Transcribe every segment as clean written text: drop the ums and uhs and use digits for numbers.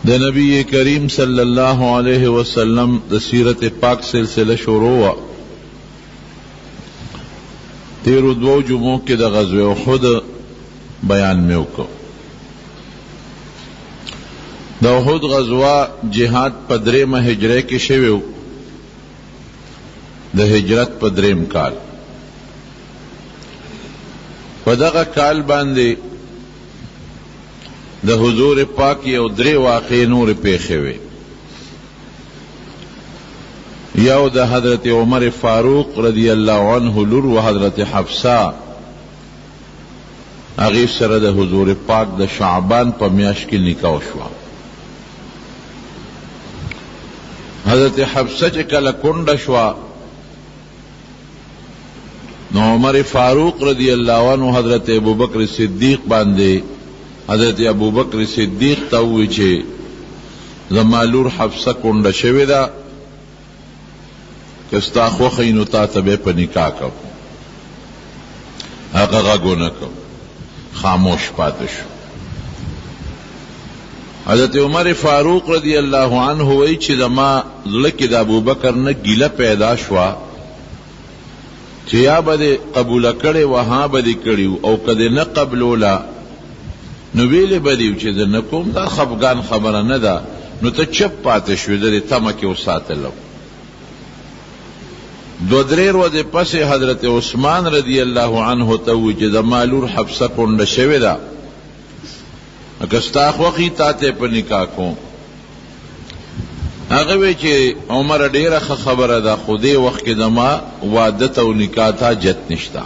د نبی کریم صلی اللہ علیہ وسلم د سیرت پاک سلسلہ شروع وا تیرو دو جمعوں کے د غزوہ احد بیان میں وکړو. د احد غزوہ جہاد په درېمه هجره کې شوی و، د هجرت په درېم کال. په دغه کال باندې د حضور پاک یو درې واقعې نورې پیښې وې. یو د حضرت عمر فاروق رضی الله عنه لور و حضرت حفصه هغې سره د حضور پاک د شعبان په میاشت کې نکاح شوه. حضرت حفصه چې کله کونډه شوه نو عمر فاروق رضی الله عنه حضرت ابوبکر صدیق باندې حضرت ابوبکر صدیق ته وویل چې زما لور حفصه کونډه شوې ده، که ستا خوښه وي نو تا ته به په نکاح کوم. هغه غږ ونه کړ، خاموش پاتې شو. حضرت عمر فاروق رضی الله عنه وایي چې زما زړه کې د ابوبکر نه ګیله پیدا شوه چې یا به دې قبوله کړې وه ها به دې کړي او که دې نه قبلوله نو ویلې به دې چې زه نه کوم. دا خفګان خبره نه ده، نو ته چپ پاتې شوې، د دې تمه کې وساتلم. دو درې ورځې پسې حضرت عثمان رضی الله عنه ته وویل چې زما لور حفصه کونډه شوې ده، که ستا خوښي تا ته په نکاح کوم. هغه وی چې عمر ډیره ښه خبره ده، خو دې وخت کې زما واده ته او نکاح ته جت نشته.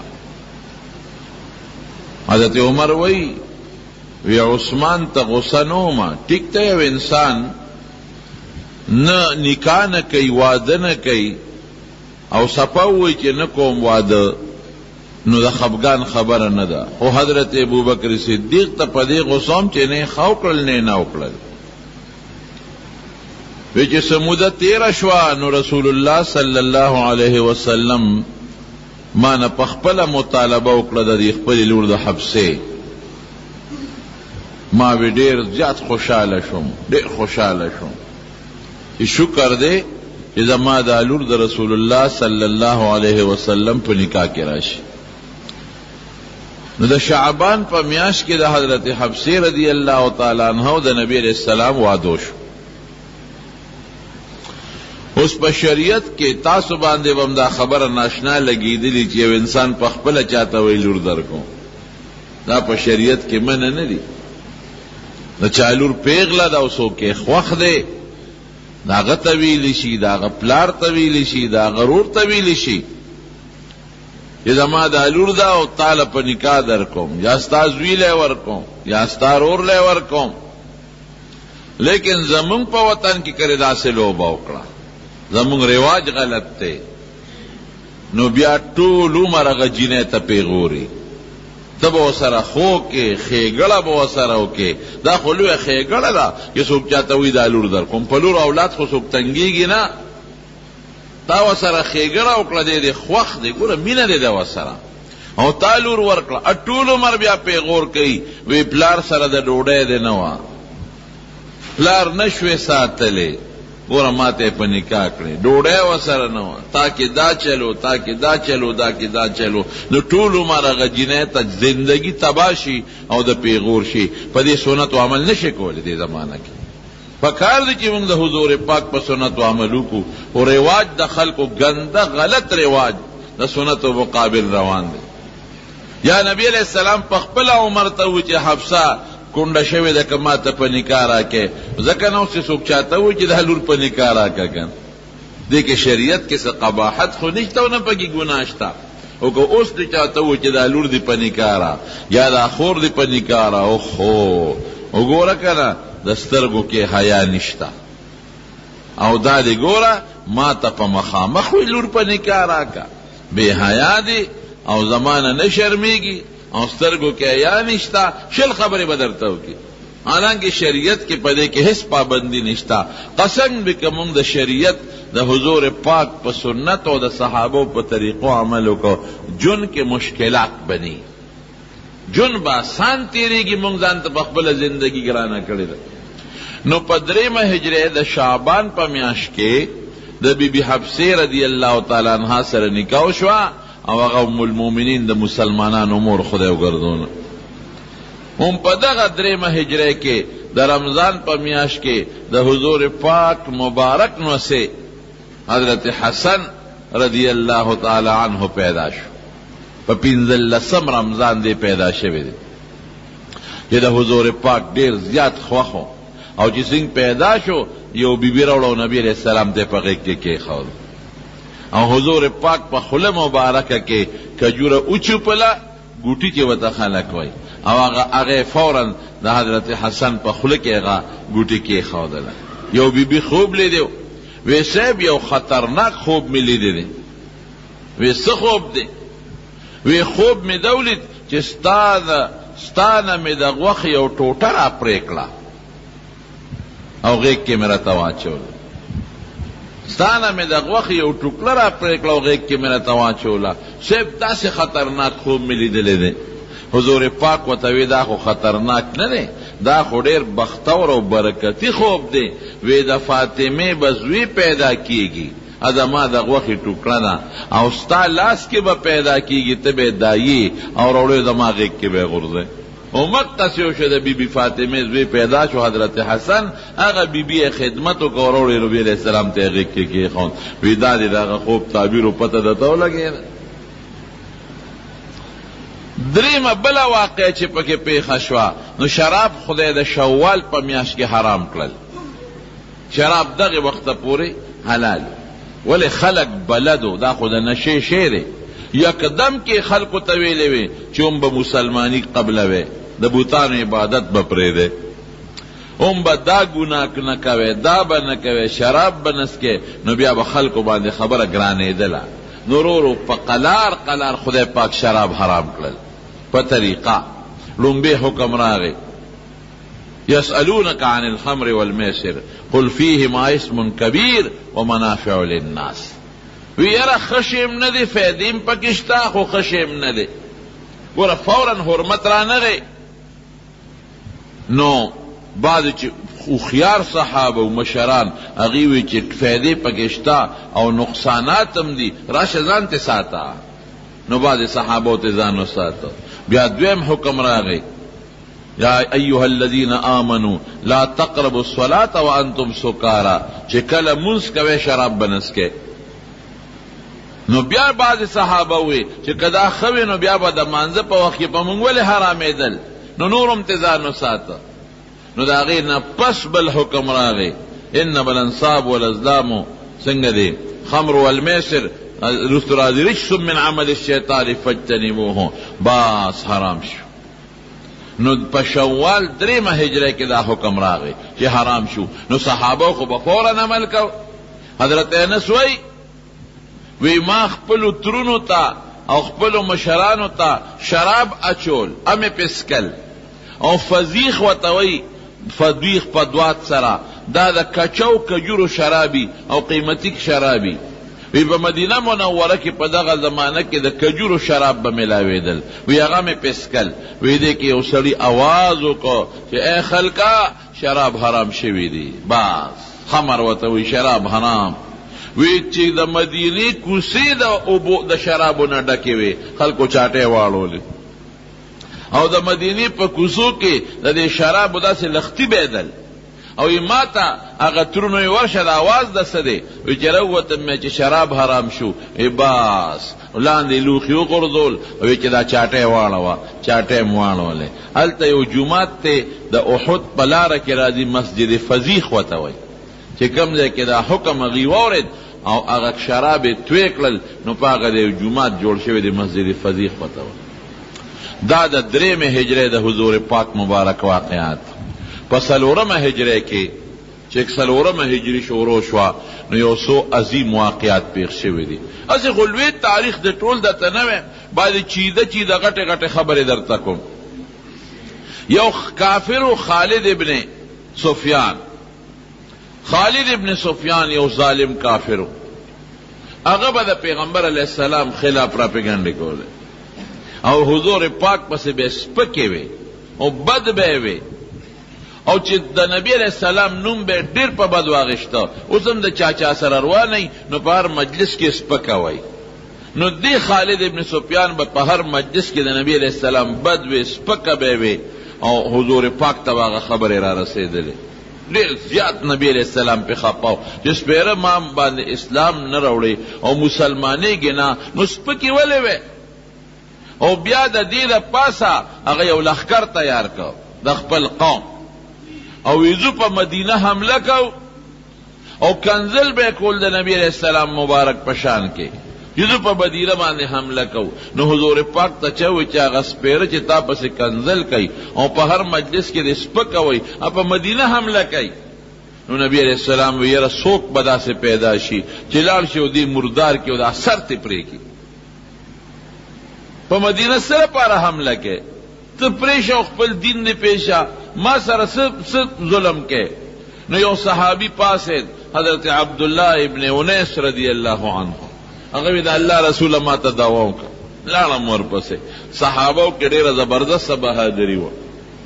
حضرت عمر وی عثمان ته غصه نه ومه، ټیک ته یو انسان نه نکاح نه کوي، واده نه کوي او صفا وی چې نه کوم واده، نو د خفګان خبره نه ده. خو حضرت ابوبکر صدیق ته په دې غصه هم چې نه یې ښه وکړل نه یې نه وکړل. وی چې څه موده تېره شوه نو رسول الله صلی الله علیه وسلم ما نه په خپله مطالبه وکړه د دې خپلې لور د حفصې. ما وی ډېر زیات خوشحاله شوم، ډېر خوشحاله شوم چې شکر دی چې زما دا لور د رسول الله صلی الله علیه وسلم په نکاح کې راشي. نو د شعبان په میاشت کې د حضرت حفصې رضی الله تعالی عنها او د نبی علیہ السلام واده شو. اوس په شریعت کې تاسو باندې هم دا خبره ناشنا لګېدلې چې یو انسان په خپله چاته وایي لور درکوم، دا په شریعت کې منع نه دي. د چا لور پیغله ده او څوک یې خوښ دی د هغه ته ویلی شي، د هغه پلار ته ویلی شي، د هغه ورور ته ویلی شي چې زما دا لور ده او تاله په نکاح در کوم، یا ستا زوی لی ورکوم یا ستا ورور لی ورکوم. لیکن زمونږ په وطن کې کرې داسې لوبه وکړه، زمونږ رواج غلط دی، نو بیا ټول عمر هغه جینۍ ته پیغوري، ته به ورسره خو کې ښېګړه به ورسره وکې. دا خو لویه ښېګړه ده چې څوک چاته وایي دا لور در کوم. په لور اولاد خو څوک تنګېږي نه، تا ورسره ښېګړه وکړه، دی دې خوښ دی، ګوره مینه دی د ورسره، او تا لور ورکړه. ټول عمر بیا پیغور کوي، وی پلار سره د ډوډۍ دی نه وه، پلار نه شوې ساتلی، ګوره ما ته یې په نکاح کړې، ډوډۍ ورسره نه وه، تا کې دا چلو، تا کې دا چلو، دا کې دا چلو. نو ټول عمر هغه جینۍ ته زندګي تباه شي او د پیغور شي. په دې سنتو عمل نه شي کولی دې زمانه کې. پکار دی چې موږ د حضور پاک په سنتو عمل وکړو، او رواج د خلکو ګنده غلط رواج د سنتو مقابل روان دی. یا نبی علیہ السلام په خپله عمر ته ووایي چې حفصه کونډه شوې ده، که ما ته په نکاح راکې. ځکه نو چې څوک چاته وایي چې دا لور په نکاح راکه کن، دې کې شریعت کې څه قباحت خو نشته او نه پکې ګناه شته. او که اوس دې چاته وایي چې دا لور دې په نکاح را یا دا خور دې په نکاح را، اوخو وګوره که نه د سترګو کې حیا نشته، او دا دې ګوره ما ته په مخامخ وایي لور په نکاح راکه، بې حیا دې او زمانه نه شرمېږي او سترګو کې حیا نشته، شل خبرې به درته وکړي. حالانکه شریعت کې په دې کې هیڅ پابندي نشته. قسم به که موږ د شریعت د حضور پاک په سنت او د صحابو په طریقو عمل وکړو، جون کې مشکلات بني، جون به آسان تیریږي. موږ ځان ته په خپله زندګي ګرانه کړې ده. نو په درېمه هجرې د شعبان په میاشت کې د بیبي حفصې رضی الله تعالی عنها سره نکاح شوه او هغه ام المؤمنین د مسلمانانو مور خدای وګرځونه. هم په دغه درېمه هجرې کې د رمضان په میاشت کې د حضور پاک مبارک نوسه حضرت حسن رضی الله تعالی عنہ پیدا شو. په 15 رمضان دی پیدا شوی دی چې د حضور پاک ډیر زیات خوښو او چې څنګه پیدا شو یو بیبي راوړو نبی علیہ السلام ته په غېږ کې کېښود او حضور پاک په خوله مبارکه کې کجوره اوچوپله ګوټي چې ورته خلک وایي او هغه فوراً د حضرت حسن په خوله کې هغه ګوټي کېښودله. یو بیبي خوب لیدی وی صاحب یو خطرناک خوب مې لیدی دی. وی څه خوب دی؟ وی خوب مې دا ولید چې ستانه مې د غوښې یو ټوټه را پرې کړه او غېږ کې مې راته واچوله. ستانه مې د غوښې یو ټوکړه را پرې کړه او غېږ کې مې راته واچوله. صاحب داسې خطرناک خوب مې لیدلی دی. حضور پاک ورته وی دا خو خطرناک نه دی، دا خو ډېر بختور او برکتي خوب دی. وی د فاطمې به زوی پیدا کیږي ادما د غوښې ټوکړه ده او ستا لاس کې به پیدا کیږي ته به دایي او راوړې زما غېږ کې به یې غورځوې. مقص یو شو د بیبي فاطمې زوی پیدا شو حضرت حسن، هغه بیبي یې خدمت وکړ او راوړې نبي علیہ السلام ته یې غېږ کې کېښود. وی دا دې د هغه خوب تعبیر و پته درته ولګېده. درېمه بله واقعه چې پکې پیښه شوه نو شراب خدای د شوال په میاشت کې حرام کړل. شراب دغه وخته پورې حلال، ولې خلق بلدو دا خو د نشې شی دی. یکدم کې خلقو ته ویلې وې چې هم به مسلمانی قبلوې، د بوتانو عبادت به پرېږدې، هم به دا ګناه نه کوې، دا به نه کوې، شراب به نسکې. نو بیا به خلقو باندې خبره ګرانېدله. نو ورو په قلار خدای پاک شراب حرام کړل په طریقه. لومبی حکم راغی يسألونك عن الخمر والميسر قل فيهما اسم كبير ومنافع للناس. وی یاره خشم نه دی، فیدیم پکشتا خو خشم نه دی. ګوره فورا حرمت را نغی. نو بعض چې خوخیار صحابه و مشران هغوی وی چې فیدې پکشتا او نقصانات هم دي راشه ځان ته ساته. نو بعض صحابو ته ځان وساته. بیا دویم حکم راغی یا ایها الذین آمنوا لا تقربوا الصلاة وانتم سکارا، چې کله منځ کوئ شراب بنسکئ. نو بیا بعض صحابه وی چې کدا خوي نو بیا به د مانځه په وخت کې په موږ ولې حرامېدل. نو نور هم ته ځان وساته. نو د هغې نه پس بل حکم راغی انما الانصاب والازلام څنګه دی خمر والمیسر رستو راځي رجس من عمل الشیطان فاجتنبوه، باس حرام شو. نو په شوال درېمه هجره کې دا حکم راغی چې حرام شو. نو صحابه خو به فورا عمل کو. حضرت انس وی ما خپلو ترونو ته او خپلو مشرانو ته شراب اچول امې پسکل او فضیخ ورته وی فضیخ په دوات سره دا د کچو کجورو شرابي او قیمتي شرابي. وی په مدینه منوره کې په دغه زمانه کې د کجورو شراب به ملاوېدل. وی هغه مې پسکل. وی دې کې یو سړي آواز وکړو چې ای خلکه شراب حرام شوي دي. بس خمر ورته وی شراب حرام. وی چې د مدینې کوڅې د شرابو نه ډکې وې خلکو چاټې واړولې او د مدینې په کوڅو کې د دې شرابو داسې لختي بېدل. او ما ته هغه ترونو یې ورشه د اواز د څه دی. وی چې راووتم مې چې شراب حرام شو. باس لاندې لوښي وغورځول او چې دا چاټې واړوه، چاټې مې واړولې. هلته یو جومات دی د احد په لاره کې راځي، مسجد فضیخ ورته وایي، چې کوم ځای کې دا حکم هغوی واورېد او هغه شراب یې توی کړل. نو په هغه د یو جومات جوړ شوی د مسجد فضیخ ورته وایي. دا د درېمې هجرې د حضور پاک مبارک واقعات. په څلورمه هجرې کې چې څلورمه هجري شروع شوه نو یو څو عظیم واقعات پیښ شوي دي. هسې خو لوی تاریخ د ټول درته نه ویم، بعضې چیده غټې غټې خبرې درته کوم. یو کافر خالد ابن سفیان، خالد ابن سفیان یو ظالم کافر و. هغه به د پیغمبر علیه السلام خلاف پراپیګنډې کولې او حضور پاک پسې به سپکې وې او بد به یې وې او چې د نبی علیہ السلام نوم به ډیر په بد واغشته، اوس هم د چاچا سره رواني نو په هر مجلس کې سپکه وای. نو دی خالد ابن سفیان به په هر مجلس کې د نبی علیہ السلام بد وي، سپکه به وي، او حضور پاک ته هغه خبرې را رسېدلې. ډېر زیات نبی علیہ السلام پې خپاو چې سپېره ما باندې اسلام نه راوړی او مسلمانېږي نه، نو سپکې ولې وې؟ او بیا د دې د پاسه هغه یو لښکر تیار کړ د خپل قوم، او ویزو په مدینه حمله کو او کنزل به کول د نبی علیہ السلام مبارک په شان کې، یزو په مدینه باندې حمله کو. نو حضور پاک ته چوي چې هغه سپېره چې تا پسې کنزل کوي او په هر مجلس کې د سپکه وي او په مدینه حمله کوي. نو نبی علیہ السلام وی یاره څوک به داسې پیدا شي چې لاړ شي او دې مردار کې او دا سر ته پرېږي، په مدینه سره پاره حمله کوي، ته پرېشه او خپل دین دې پیشه، ما سره څه ظلم کوي. نو یو صحابي پاسید حضرت عبدالله ابن انیس رضی الله عنه، هغه وی د الله رسول ما ته دعوا وکړه، لاړم ورپسې. صحابو کې ډېره زبردسته بهادري وه،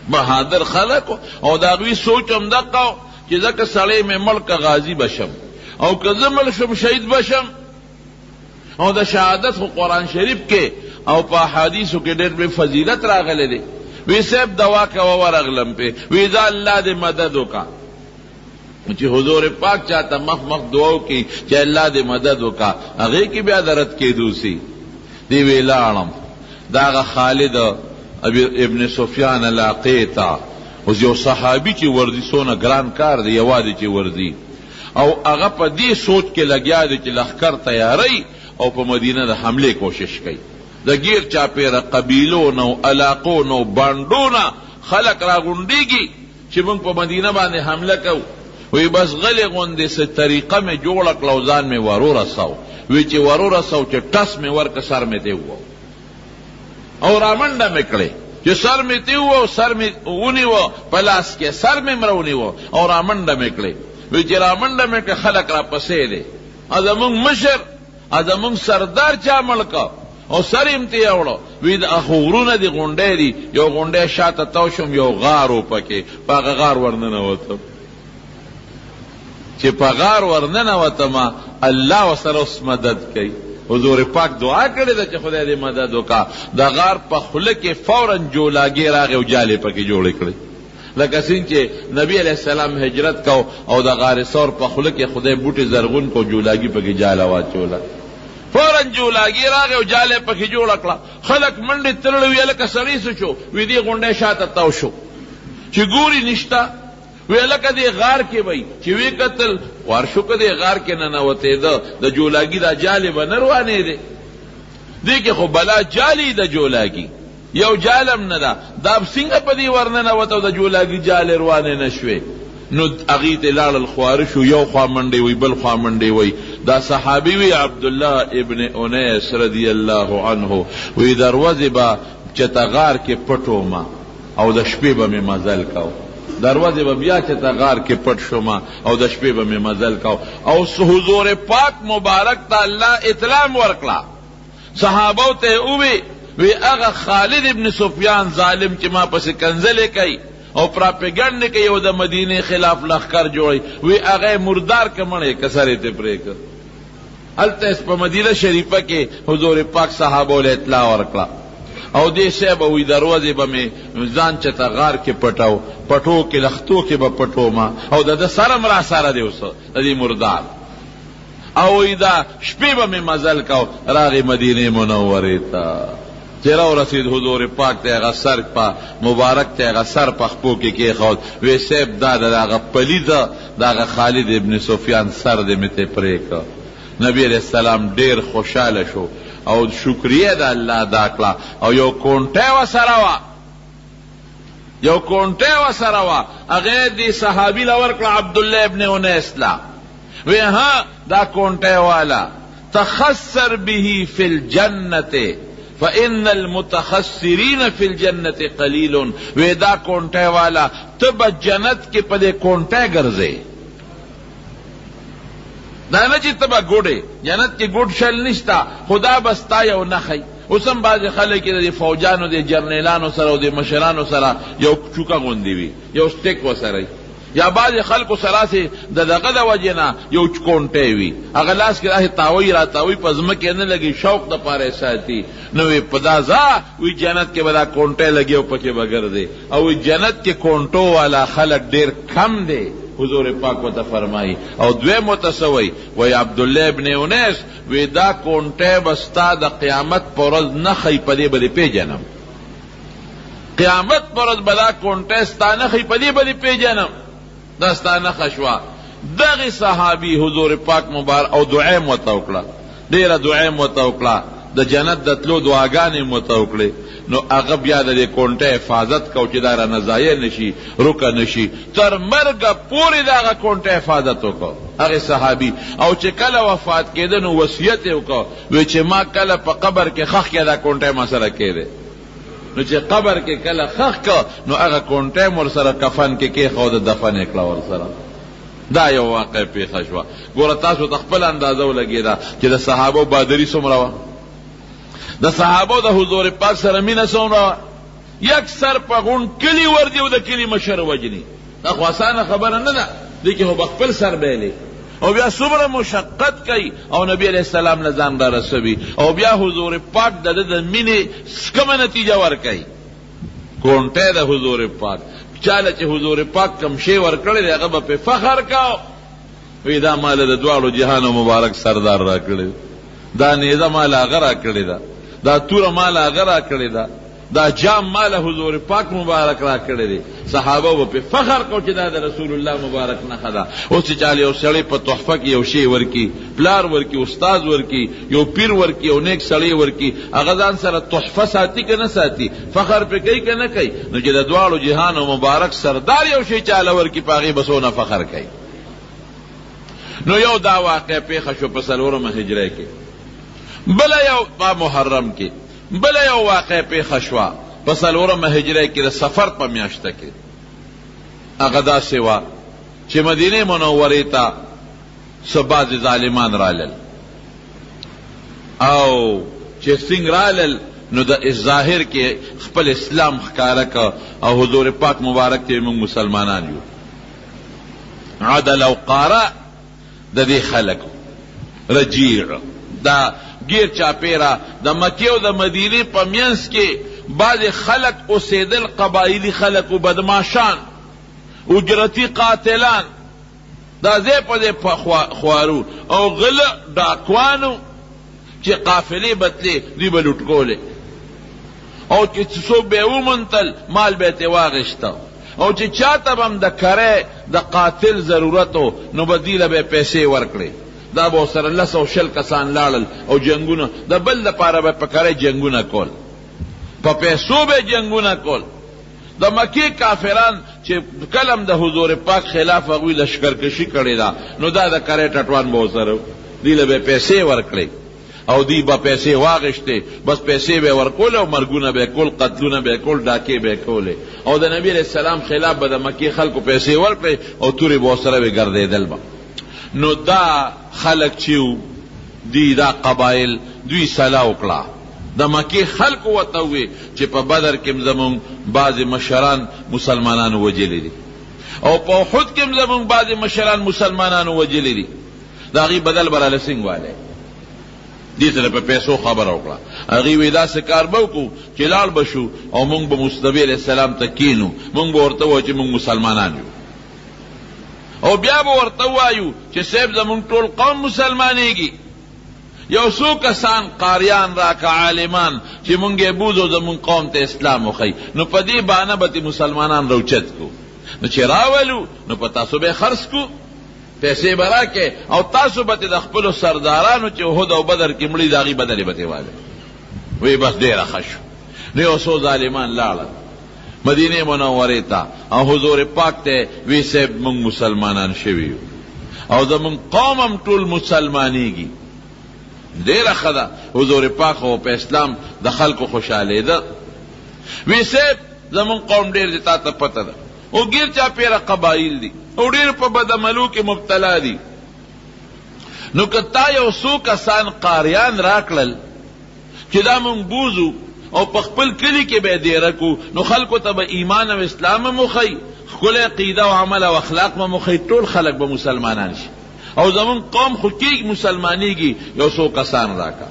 بهادر خلک او د هغوی سوچ هم دقه و چې ځکه سړی مې مړ که غازي بشم او که زه مړ شم شهید بشم. او د شهادت خو قرآن شریف کې او په احادیثو کې ډېر بې فضیلت راغلی دی. وی صاحب دوا کوه ورغلم پې، وی دا الله دې مدد وکړه چې حضور پاک چاته مخ مخ دعا وکړي چې الله دې مدد وکړه، هغې کې بیا درد کېدو سي. دی وی لاړم د هغه خالد ابن سفیان علاقې ته. اوس یو صحابي چې ورځي څونه ګران کار دی، یوازې چې ورځي، او هغه په دې سوچ کې لګیا دی چې لښکر تیاری او په مدینه د حملې کوشش کوي. د گیر چاپیره قبیلو نو علاقو نو بانډو نه خلق راغونډېږي چې موږ په مدینه باندې حمله کوو. وی بس غلی غوندې څه طریقه مې جوړه کړه او ځان مې ورورسو. وی چې ورورسو چې ټس مې ورکه سر مې ته ووو او رامنډه مې کړې چې سر مې ته ووو، سر مې ونیوه په لاس کې، سر مې مرونیوه او رامنډه مې کړې. وی چې رامنډه مې کړه خلق را پسې دی، زمونږ مشر زمونږ سردار چا مړ کړ او سر یې ته یوړو. وی د غرونه دي غونډۍ دي، یو غونډۍ شاته تاو شم، یو غار و پکې، په هغه غار ورننوتم. چې په غار ورننوتم الله ورسره اوس مدد کوي. حضور پاک دعا کړې ده چې خدای دې مدد وکړه. د غار په خوله کې فوراً جولاګي راغی او جالې پکې جوړې کړې، لکه څنګه چې نبی علیہ السلام هجرت کو او د غار ثور په خوله کې خدای بوټي زرغون کو جولاګي پکې جاله واچوله. فوراً جولاګي راغی او جالې پکې جوړه کړه. خلک منډې ترړې وی لکه سړی څه شو، وی دې غونډۍ شاته تاو شو چې ګوري نشته. وی لکه دې غار کې وی چې وی قتل وارشو که دې غار کې ننوتېده د جولاګي دا جالې به نه روانېدې. دې کې خو بلا جالې د جولاګي یو جالم نه ده، دا څنګه په دې ورننوته او د جولاګي جالې روانې نه شوې. نو هغې ته لاړل خواره شو، یو خوا منډې وی بل خوا منډې وی. دا صحابي وی عبدالله ابن انیس رضی الله عنه، وی د ورځې به چته غار کې پټو ما او د شپې به مې مزل کو، د ورځې به بیا چته غار کې پټ شوم او د شپې به مې مزل کو. او حضور پاک مبارک ته الله اطلاع ورکړه، صحابو ته ووی وی هغه خالد ابن سفیان ظالم چې ما پسې کنزلې کوي او پراپیګنډ کوي او د مدینې خلاف لښکر جوړوي، وی هغه مردار که مړی که سر یې ته پرې کړ. هلته په مدینه شریفه کې حضور پاک صحابو له اطلاع ورکړه او دې صاحب وی دروازې به مې ځان چته غار کې پټو کې لختو کې به پټو ما او د سر هم را سره دی اوس د دې مردار. او وی دا شپې به مې مزل کو. راغی مدینې منورې ته چې راورسېد حضور پاک ته هغه سر په مبارک ته هغه سر په خپو کې کېښود. وی صاحب دا د هغه پلیده د هغه خالد ابن سفیان سر دې مې ته پرې کړ. نبی علیہ السلام ډیر خوشحاله شو او شکریه د الله ادا کړه. او یو کونټه وسره وه هغې دې صحابي له ورکړه عبدالله ابن انیس له. وی ها دا کونټه والا تخسر به فی الجنة فإن المتخسرین فی الجنة قلیل. وی دا کونټه والا ته به جنت کې په دې کونټه ګرځې، دا نه چې ته به ګوډې، جنت کې ګوډ شل نشته، خدا بستا یو نښی. اوس هم بعضې خلک یې د فوجانو د جرنیلانو سره او د مشرانو سره یو چوکه غوندې وي، یو سټیک ورسره، یا بعضې خلکو سره سې د دغه د وجې نه یو کونټی وي، هغه لاس کې داسې تاوی را تاوی په ځمکې نه لګي، شوق دپاره یې ساتي. نو وی په دا ځا وی جنت کې به دا کونټی لګي او پکې به ګرځي، او وی جنت کې کونټو والا خلک ډېر کم دی، حضور پاک ورته فرمایي. او دویم ورته څه وایي؟ وایي عبدالله ابن انیس وی دا کونټی به ستا د قیامت په ورځ نښئ، په دې به دې پیژنم. قیامت په ورځ به دا کونټی ستا نښئ، په دې به دې پیژنم. دا ستا نښه شوه. دغې صحابي حضور پاک مبارک او دعا یې ورته وکړه، ډېره دعا یې ورته وکړه، د جنت د تلو دعاګانې یې ورته وکړې. نو هغه بیا د دې کونټۍ حفاظت کو چې دا رانه ضایع نشي، روکه نشي، تر مرګه پورې د هغه کونټۍ حفاظت وکړو هغې صحابي. او چې کله وفات کېده نو وصیت یې وکړو، وی چې ما کله په قبر کې خښ کړه دا کونټۍ ما سره کېدی. نو چې قبر کې کله خښ کړه نو هغه کونټۍ م ورسره کفن کې کېښوده، دفن یې کړه ورسره. دا یو واقع پیښه شوه. ګوره تاسو ته خپل اندازه ولګېده چې د صحابو بادري څومره وه، د صحابو د حضور پاک سره مینه څومره وه. یک سر په غونډ کلي ورځي او د کلي مشر وجني، دا خو اسانه خبره نه ده، دې کې خو به خپل سر بیلی او بیا څومره مشقت کوي او نبی علیه السلام له ځان را رسوي، او بیا حضور پاک د ده د مینې کومه نتیجه ورکوي. کونټی د حضور پاک چاله چې حضور پاک کم شی ورکړی دی هغه به پې فخر کو، وی دا ماله د دواړو جهانو مبارک سردار را کړی، دا نیزه ماله هغه را کړې ده، دا توره ماله هغه را کړې ده، دا جام ماله حضور پاک مبارک را کړی دی. صحابه به پې فخر کو چې دا د رسول الله مبارک نښه ده. اوس چې چاله یو سړی په تحفه کې یو شی ورکي، پلار ورکي، استاد ورکي، یو پیر ورکي، یو نیک سړی ورکي، هغه ځان سره تحفه ساتي که نه ساتي، فخر پې کوي که نه کوي. نو چې د دواړو جهانو مبارک سردار یو شی چاله ورکي په هغې به څونه فخر کوي. نو یو دا واقع پیښه شو په 4مه هجرۍ کې. بله یو په محرم کې بله یو واقع پیښه شوه په 4مه هجرۍ کې د سفر په میاشته کې. هغه داسې وه چې مدینې منورې ته څه بعضې ظالمان رالل، او چې څنګه رالل نو د ظاهر کې خپل اسلام ښکاره که، او حضور پاک مبارک ته موږ مسلمانان یو. عدل او قاره د دې خلکو رجیع دا گیر چاپیرا د مکې او د مدینې په منځ کې بعضې خلک اوسېدل، قبایلي خلک و بدماشان، اجرتي قاتلان، دا ځای په ځای خوارو او غله ډاکوانو چې قافلې بتلې دوی به لوټ کولې، او چې څوک به یې ومنتل مال به یې ترې واخېسته، او چې چاته به هم د کرۍ د قاتل ضرورت و نو به دوی له به یې پیسې ورکړې. دا به ورسره 120 کسان لاړل او جنګونه د بل دپاره به په کرۍ جنګونه کول، په پیسو به جنګونه کول. د مکې کافران چې کلم د حضور پاک خلاف هغوی لشکرکشي کړې ده، نو دا د کرۍ ټټوان به ورسره دوی له به پیسې ورکړې، او دوی به پیسې واغېشتې، بس پیسې به یې ورکولې او مرګونه به یې کول، قتلونه به یې کول، ډاکې به یې کولې، او د نبي علیه السلام خلاف به د مکې خلکو پیسې ورکړې او تورې به ورسره به ګرځېدل به. نو دا خلق چیو دی دا قبائل دوی صلاح وکړه، د مکې خلکو ورته ووې چې په بدر کې زمونږ بعضې مشران مسلمانانو وجلي دي، او په احد کې زمونږ بعضې مشران مسلمانانو وجلي دي، د هغې بدل به راله څنګه والی. دې سره په پیسو خبره وکړه. هغې وایي داسې کار به وکړو چې لاړ به شو او مونږ به نبي علیه السلام ته کینو، مونږ به ورته ووایو چې مونږ مسلمانان یو، او بیا به ورته وایو چې صاحب زمونږ ټول قوم مسلمانېږي، یو څو کسان قاریان راکه عالمان چې مونږ یې بوځو زمونږ قوم ته اسلام وښیي، نو په دې بهانه به مسلمانان روچت کو. نو چې راولو نو په تاسو به خرڅ کو، پیسې به راکې، او تاسو به د خپلو سردارانو چې احد او بدر کې مړي د هغې بدلې به ترې والی. وی بس ډېره ښه شو. نو یو څو ظالمان لاړل مدینې منورې ته، او حضور پاک ته وی صاحب مونږ مسلمانان شوي یو او زمونږ قوم هم ټول مسلمانېږي. ډېره ښه ده، حضور پاک خو په اسلام د خلکو خوشحالېده. وی صاحب زمونږ قوم ډېر دی، تا ته پته ده، او ګیر چاپېره قبایل دي او ډېر په بدعملو کې مبتلا دي. نو که تا یو څو کسان قاریان راکړل چې دا مونږ بوزو او په خپل کلي کې به دیره کو، نو خلکو ته به ایمان او اسلام هم وښیي، ښکلی عقیده او عمل او اخلاق به وښیي، ټول خلک به مسلمانان شي. او زمون قوم خو کېږي مسلمانېږي، یو څو کسان راکا.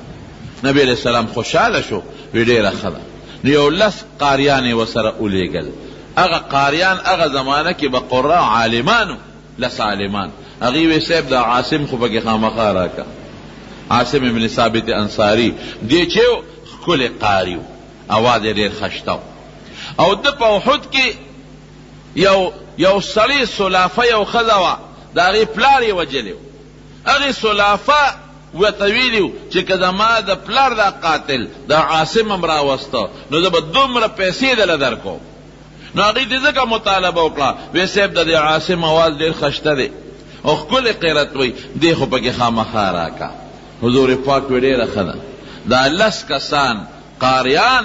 نبی علیہ السلام خوشحاله شو، وی ډېره ښه ده. نو یو لس قاریان یې ورسره ولیږل. هغه قاریان هغه زمانه کې به قراء عالمانو، لس عالمان. هغې وی صاحب د عاصم خو پکې خامخا راکا، عاصم ابن ثابت انصاري دی چې ښکلی قاري و، اواز یې ډېر ښه شته. او ده په احد کې یو سړی سلافه یو ښځه وه، د هغې پلار یې وجلی و. هغې سلافه ورته ویلي و چې که زما د پلار دا قاتل د عاصم هم راوسته نو زه به دومره پیسې دله درکوم. نو هغې دې ځکه مطالبه وکړه، وی صاحب د دې عاصم اواز ډېر ښه شته دی او ښکلی قیرت وی، دې خو پکې خامخا راکه. حضور پاک وی ډېره ښه ده. دا لس کسان قاریان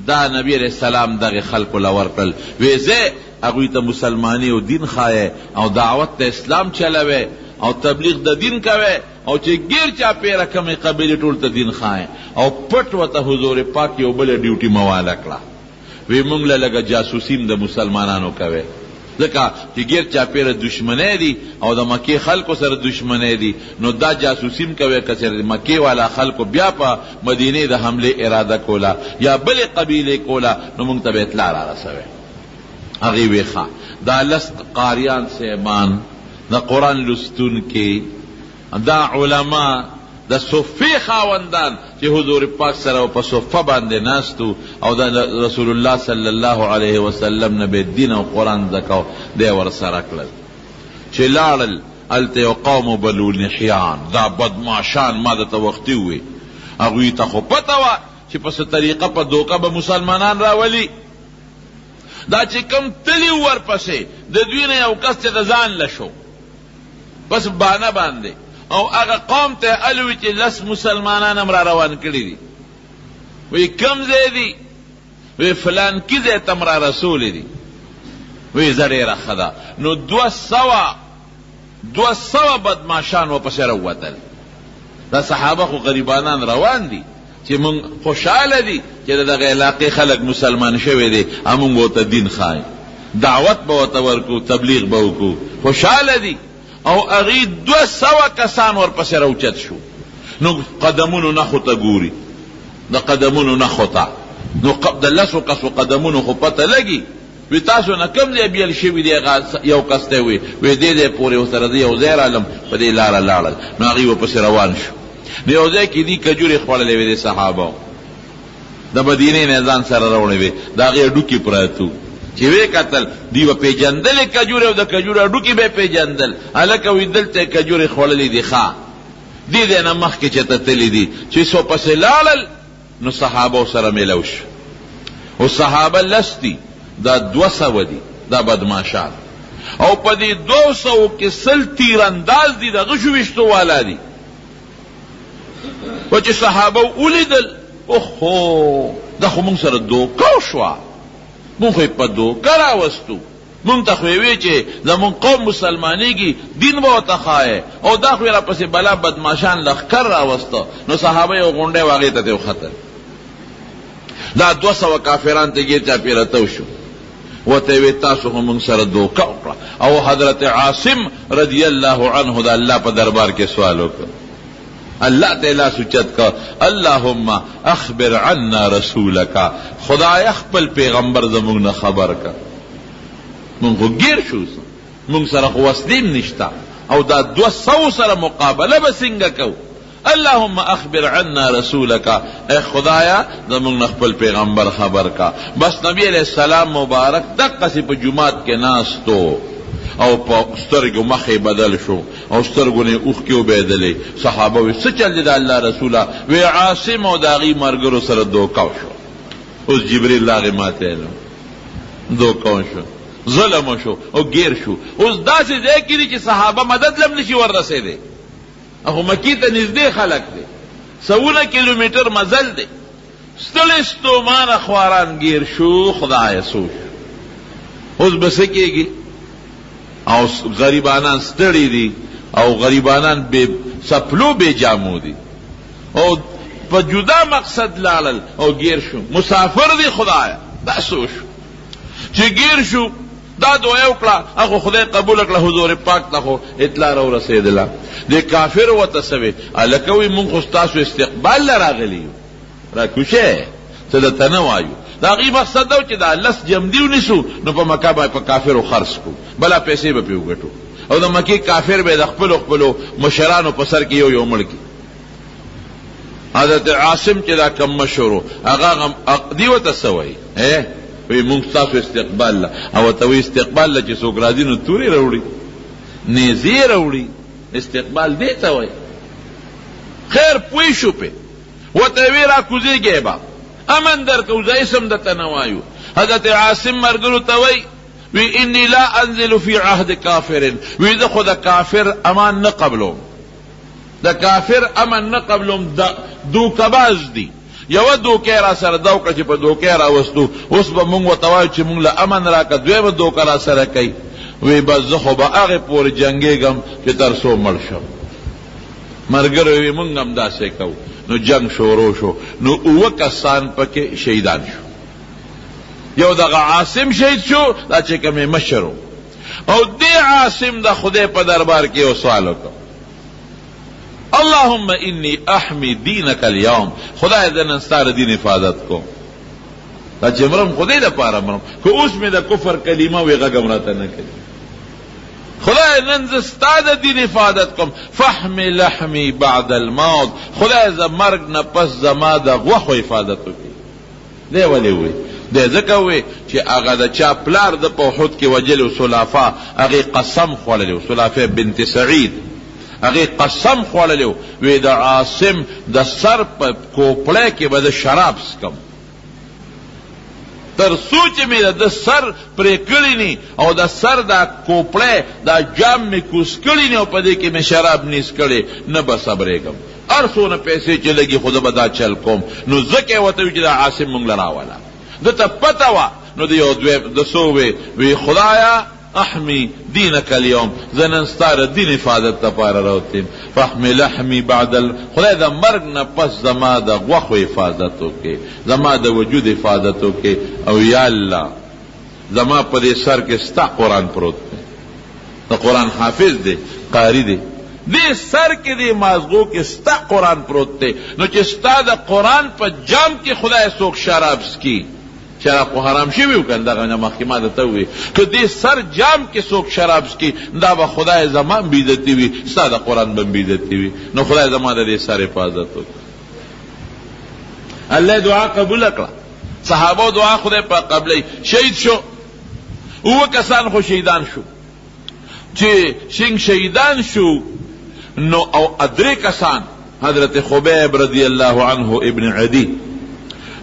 دا نبی علیہ السلام دغه خلکو له ورکړل، وی زه هغوی ته مسلمانی او دین ښایې او دعوت ته اسلام چلوې او تبلیغ د دین کوې او چې ګیر چاپېره کمې قبیلې ټول ته دین ښایې او پټ ورته حضور پاک یو بله ډیوټي مواله کړه. وی مونږ له لږه جاسوسیم د مسلمانانو کوې، ځکه چې ګیر چاپېره دشمنی دي او د مکې خلکو سره دشمنی دي، نو دا جاسوسیم کوې که چېرې مکې والا خلکو بیا په مدینې د حملې اراده کوله یا بلې قبیلې کوله نو مونږ ته به اطلاع را رسوې. هغې وی ښه. دا لس قاریان صاحبان، د قرآن لستونکي، دا علما، د صفې خاوندان چې حضور پاک سره په صفه باندې ناستو او د رسول الله صلی الله علیه وسلم نه به دین او قرآن زکو دی ورسره کړل. چې لاړل هلته یو قوم بنو نحیان، دا بدماشان ما درته وختي ووی، هغوی ته خو پته وه چې په څه طریقه په دوکه به مسلمانان راولي. دا چې کم تلي ورپسې د دوی نه یو کس چې د ځان له شو بس بانه باندې، او هغه قوم ته الوي چې لس مسلمانان هم را روان کړي دي. وی کم ځای دي؟ وی فلان کی ځای ته م را رسولې دي. وی زه ډېره ښه ده. نو 200 بدماشان ورپسې راووتل. دا صحابه خو غریبانان روان دي چې مونږ خوشحاله دي چې د دغه علاقې خلک مسلمان شوی دی، مونږ به ورته دین ښایو، دعوت به ورته ورکو، تبلیغ به وکړو، خوشحاله دي. او هغې 200 کسان ورپسې راوچت شو. نو قدمونو نښو ته ګوري، د قدمونو نښو ته، نو د لسو کسو قدمونو خو پته لګي. وی تاسو نه کوم ځای بیل شوي دی؟ یو کس ته وی دې ځای پورې ورسره زه یو ځای رالم، په دې لاره لاړل. نو هغې ورپسې روان شو. نو یو ځای کې دي کجورې خوړلې وې د صحابو، د مدینې نه ځان سره راوړې وې، د هغې هډوکي پراته چې وی کتل دی به پیژندلې کجورې او د کجورې هډوکي به یې پیژندل. هلکه وی دلته یې کجورې خوړلې دي، ښه دې ځای نه مخکې چې ته تللي دي. چې څو پسې لاړل نو صحابو سره میلو شو. او صحابه لس دي، دا 200 دي، دا بدماشان. او په دې 200 کې 100 تیرانداز دي، د غشو ویشتو والا دي. و چې صحابه ولیدل، اوهو دا خو مونږ سره دوکه وشوه، مونږ خو یې په دوکه راوستو، مونږ ته خو یې وی چې زمونږ قوم مسلمانېږي، دین به ورته ښایې، او دا خو یې راپسې بلا بدماشان لښکر راوسته. نو صحابه یو غونډی و هغې ته یې وختل. دا 200 کافران ته ګیر چاپېره تو شو، ورته یې وی تاسو خو مونږ سره دوکه وکړه. او حضرت عاصم رضی الله عنه د الله په دربار کې سوال وکړ، اللہ تعالی سوچت کا اللہم اخبر عنا رسولکا، خدای خپل پیغمبر زمونږ نه خبر کا. مونږ خو ګیر شو، مونږ سره خو وسلیم نشته، او دا 200 سره مقابله به څنګه کوو؟ اللہم اخبر عنا رسولکا، اے خدایا زمونږ نه خپل پیغمبر خبر کا. بس نبی علیہ السلام مبارک دقسې په جماعت کې ناستو او په سترګو مخې بدل شو او سترګو نه اوښکې وبهېدلې. صحابه وی څه چل دی د الله رسوله؟ وی عاصم او د هغې ملګرو سره دوکه شو. اوس جبریل راغی ماته علم، دوکه شو، ظلم شو او ګیر شو. اوس داسې ځای کې دي چې صحابه مدد لم نشي وررسېدی، هغه مکې ته نږدې خلک دی، سوونه کیلومیټر مزل دی. ستړی ستومانه خواران ګیر شو. خدایه سوچ اوس به څه کېږي؟ او غریبانان ستړي دي او غریبانان بے سپلو بے جامو دي. او په جدا مقصد لاړل او گیر شو. مسافر دی خدایا دا سوچ چې گیر شو دا دعا وکړه هغه خدای قبول کړه حضور پاک ته خو اطلاع را رسیدله. د کافر وته سوي الکوي مونږ خو تاسو استقبال لراغلی را کوشه څه د تنوایو دا غي مقصد دا چې دا لس جمدیو نسو نو په مکه باندې په کافرو خرڅ کو بلا پیسې به پیو غټو او د مکی کافر به د خپل مشرانو په سر کې یو مړ کی. حضرت عاصم چې دا کم مشورو هغه دی وته سوي وی مونږ تاسو استقبال لا او ته استقبال لا چې څوک راځي نو توري راوړي نيزي راوړي استقبال دیتا وای خیر پوي شو په وته وی را کوزيږي با امن در کوزای سم د تنوایو. حضرت عاصم مرګرو ته وی انی لا انزل فی عهد کافر وی د خدا کافر امان نه قبلو د کافر امن نه قبلوم دوکباز دی یو دوکه را سره دوکه چې په دوکه را وستو اوس به مونږ وتوای چې مونږ له امن راکړه دوی به دوکه را سره کوي وی بس زه خو به هغه پورې جنگېږم چې تر څو مړ شم. مرګره وی مونږ هم داسې کوو. نو جنگ شروع شو نو اوه کسان پکې شهیدان شو. یو دغه عاصم شهید شو دا چې کومې مشرو او دی عاصم د خدای په دربار کې یو سوال وکړ اللهم انی احمی دینک اليوم خدای زه نن ستا د دین حفاظت کوم دا چې مرم خدای دپاره مرم که اوس مې د کفر کلمه وی غږم راته نه کوي خدای نن زه ستا د دین حفاظت کوم فحمی لحمی بعد الموت خدای زه مرګ نه پس زما د غوښو حفاظت وکړي. دی ولې وی دی ځکه وی چې هغه د چا پلار د په احد کې وجلو سلافه هغې قسم خوړلی سلافه بنت سعید هغې قسم خوړلی وی د عاصم د سر په کوپړی کې به د شراب سکم تر څو چې مې د سر پرې کړی نی او د سر دا کوپړی دا جام مې کوس کړی نی او په دې کې مې شراب نیس کړی نه به صبرېږم هر څونه پیسې چې لګي خو زه به دا چل کوم. نو ځکه یې ورته وي چې دا عاصم مونږ له راوله ده ته پته وه نو د یو د څو وی خدایا احمی دینک اليوم زه نن ستا د دین حفاظت دپاره راوتیم فاحمی لحمی بعد خدای د مرګ نه پس زما د غوښو حفاظت وکړې زما د وجود حفاظت وکړې او یا الله زما په دې سر کې ستا قرآن پروت دی د قرآن حافظ دی قاری دی دې سر کې دې مازغو کې ستا قرآن پروت دی نو چې ستا د قرآن په جام کې خدای څوک شراب سکي شراب خو حرام شوي و کنه دغه مخکې ما درته وویل که دې سر جام کې څوک شراب څکي دا به خدای زما هم بېعزتي وي ستا د قرآن به هم بېعزتي وي نو خدای زما د دې سر حفاظت وکړه. الله دعا قبوله کړه صحابو دعا خدای په قبلوي شهید شو اوه کسان خو شهیدان شو چې شهیدان شو نو او ادرې کسان حضرت خبیب رضی الله عنه ابن عدی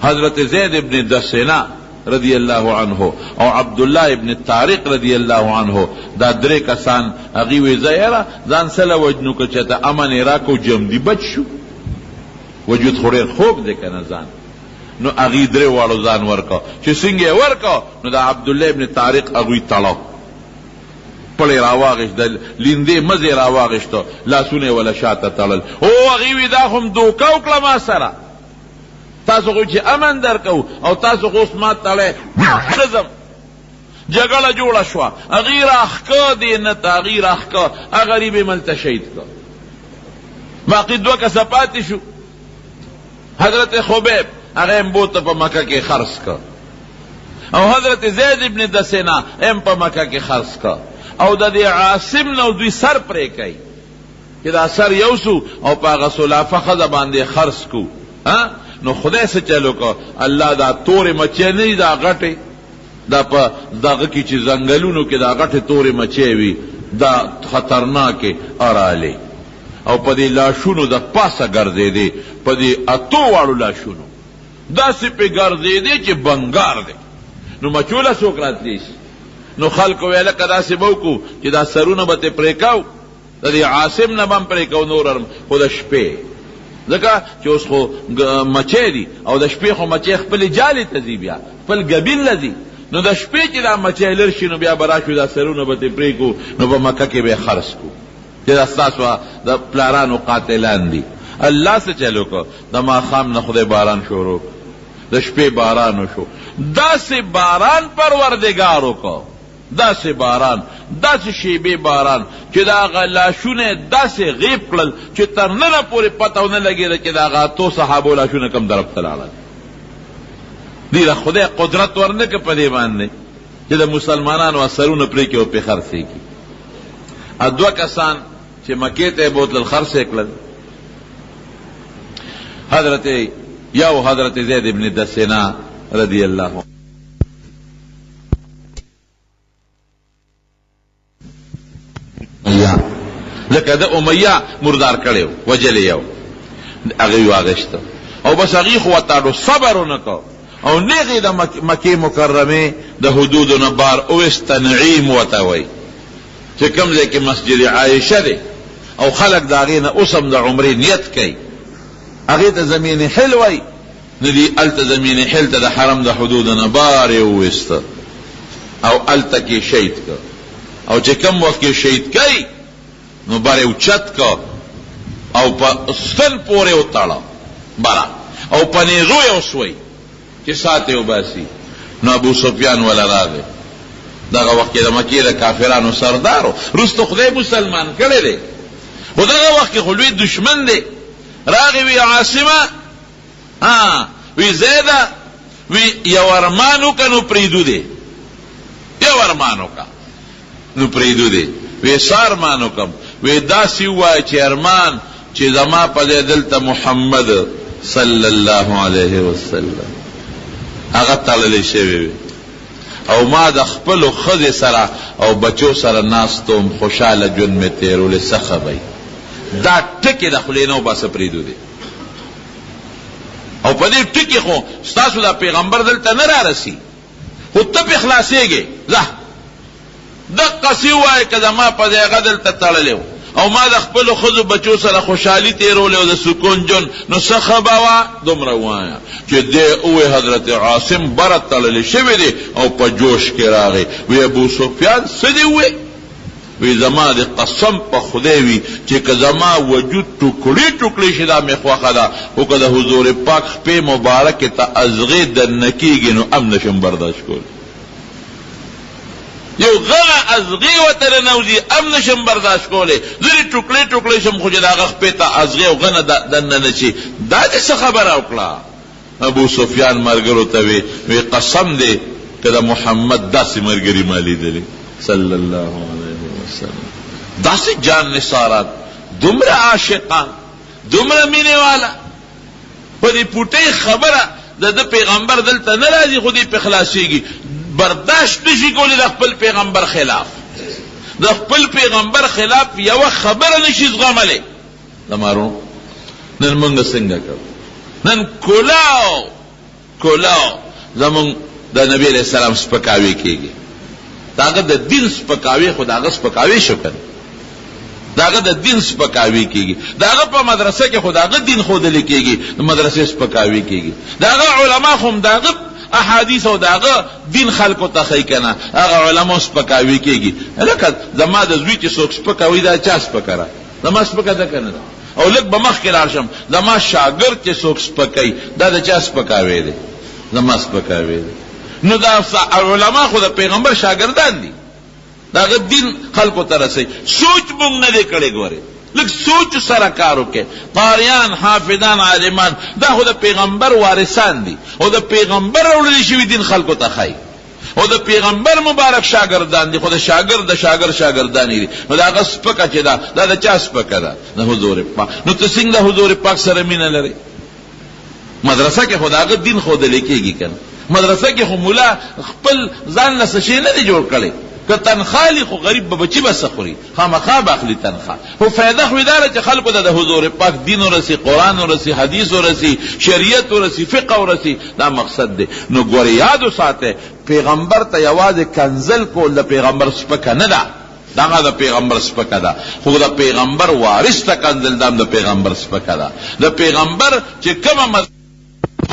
حضرت زید ابن دسینا رضی اللہ عنہ او عبداللہ ابن طارق رضی اللہ عنہ دا درې کسان هغې وی زیره ځان سله وجنو که چېته امن یې راکو جمدي بچ شو وجود خو ډېر خوږ دی که نه ځان نو هغې درې واړو ځان ورکو چې څنګه یې ورکو نو د عبدالله ابن طارق هغوی تړو پړې راواغېشت د لیندې مزې راواغېشتو لاسونه یې وله شاته تړل او هغې وی دا خو م دوکه وکړه ما سره تاسو خو چې امن درکو او تاسو خو اوس ما تړی ښځم جګړه جوړه شوه هغې راښکه دې نه ته هغې راښکه هغه غریب یې ملته شهید که باقي دوه کسه پاتې شو حضرت خبیب هغه هم بوته په مکه کې خرڅ که او حضرت زید ابن دسینا هم په مکه کې خرڅ که او د دې عاصم نه دوی سر پرې کوي چې دا سر یو سو او په هغه سلافه ښځه باندې خرڅ کو نو خدای څه چلو کو الله دا تورې مچۍ نه دي دا غټې دا په دغه کې چې ځنګلونو کې دا غټې تورې مچۍ وي دا خطرناکې ارالې او په دې لاشونو د پاسه ګرځېدې په دې اتو واړو لاشونو داسې پې ګرځېدې چې بنګار دی نو مچوله څوک راتلی شي نو خلکو ویله که داسې به وکړو چې دا سرونه به ترې پرې کوو د دې عاصم نه به هم پرې کوو نور خو د شپې ځکه چې اوس خو مچۍ دي او د شپې خو مچۍ خپلې جالې ته ځي بیا خپل ګبین له ځي نو د شپې چې دا مچۍ لر شي نو بیا به راشو دا سرونه به ترې پرېږدو نو په مکه کې به یې خرڅ کړو چې دا ستاسو د پلارانو قاتلان دي الله څه چلو کو د ماښام نه خدای باران شروع د شپې باران وشو داسې باران پروردګار وکړو داسې باران داسې شیبې باران چې د هغه لاشونه داسې غیب کړل چې تر ننه پورې پته ونه لګېده چې د هغه اتو صحابو لاشونه کوم طرف ته لاړل دې له خدای قدرت ورنه که په دې باندې چې د مسلمانانو اثرونه پرې کړي او پرې خرڅې کړي دوه کسان چې مکې ته یې بوتلل خرڅې کړل حضرت زید ابن دسنا رضی اللہ لکه د امیہ مردار کړو وجل یو هغه واغشته او بس هغه خو وتاړو صبر ونکو او نیغه د مکې مکرمه د حدودونو بار او استنعیم وتوي چې کوم ځای کې مسجد عائشه ده او خلق داغې نه اوسم د عمرې نیت کوي هغه ته زمین حل وای ندی الته زمین حل ته د حرم د حدودونو بار وسته او الته کې شهید کو او چې کوم وخت کې شهید کوي نو بار اوچت کو او په ستن پورې وتاړه بارا او پنیزو یو سوی چې ساته وباسي نو ابو سفیان ولا راغی دغه وخت کې د مکې د کافرانو سردارو رستو خدای مسلمان کړي دي خو دغه وخت کې خلوی دشمن دی راغی وی عاصمه وی زیده وی یو ارمانو کا نو پریدو دی یو ارمانو کا نو پریدو دی وی سارمانو کم وی داسی وای چې ارمان چې زما په دلته محمد صلی الله علیه وسلم هغه تړلی شوی او ما د خپلو ښځې سره او بچو سره ناستوم خوشحاله ژوند مې تېرولی څه خبئ دا ټکې د خولې نه وباسه پرېږدو دی او په دې ټکې خو ستاسو دا پیغمبر دلته نه رارسي خو ته پې خلاصېږې ځه دقسې ووایې که زما په دې هغه دلته تړلی و او ما د خپلو ښځو بچو سره خوشحالي تېرولی او د سکون ژوند نو څه ښه به وه دومره ووایه چې دی ووی حضرت عاصم بره تړلی شوی دی او په جوش کې راغی وی ابو سفیان څه دې ووی وی زما د قسم په خدای وی چې که زما وجود ټوکړي ټوکړي شي دا مې خوښه ده خو که د حضور پاک خپې مبارکې ته ازغې درنه کېږي نو ام نشم برداشت کولی یو غغه ازغې ورته رانوځي ام نشم برداشت کولی ځینې ټوکړې ټوکړې شم خو چې د هغه خپې ته ازغې او غنه دننه نه شي دا دې څه خبره وکړه ابو سفیان ملګرو ته وی قسم دی که د محمد داسې ملګري ما لیدلي صلی الله علیه وسلم داسې جان نثارات دومره عاشقان دومره مینې والا په دې پوټۍ خبره د پیغمبر دلته نه راځي خو دې پې خلاصېږي برداشت نشي کولی د خپل پیغمبر خلاف د خپل پیغمبر خلاف یوه خبره نشي زغملی دمارو نن مونږ څنګه کوو نن کولاو زمونږ د نبی علیه السلام سپکاوی کېږي داغه د دین سپکاوی خو داغه سپکاوی شو کنه داغه د دین سپکاوی کېږي داغه په مدرسه کې خو داغه دین ښودلی کېږي د مدرسې سپکاوی کېږي داغه علما خو هم داغه احادیث او داغه دین خلکو ته ښیي که نه هغه علما سپکاوی کېږي لکه زما د زوی چې څوک سپکوي دا چا سپکره زما سپکه ده که نه ده او لږ به مخکې لاړ شم زما شاګرد چې څوک سپکوي دا د چا سپکاوی دی زما سپکاوی دی نو دا علما خو د پیغمبر شاگردان دي داغه دین خلکو ته رسوي سوچ مونږ نه دی کړی ګورې لږ سوچ سره کار وکړئ قاریان حافظان عالمان دا خو د پیغمبر وارثان دي او د پیغمبر راوړلی شوي دین خلکو ته ښایي او د پیغمبر مبارک شاگردان دي خو د شاگرد شاگردانی دي نو د هغه سپکه چې ده دا د چا سپکه ده د حضور پاک نو ته څنګه د حضور پاک سره مینه لرئ مدرسه کې خو د هغه دین ښودلی کېږي که نه مدرسه کې خو مولا خپل ځان له څه شی نه دی جوړ کړی که تنخوا لی خو غریب به بچي به څه خوري خامخا به اخلي تنخوا خو فایده خو یې دا ده چې خلکو ته د حضور پاک دین ورسي قرآن ورسي حدیث ورسي شریعت ورسي فقه ورسي دا مقصد دی نو ګورې یاد وساتئ پیغمبر ته یوازې کنزل کول د پیغمبر سپکه نه ده دغه د پیغمبر سپکه ده خو د پیغمبر وارث ته کنزل دام د پیغمبر سپکه ده د پیغمبر چې کومه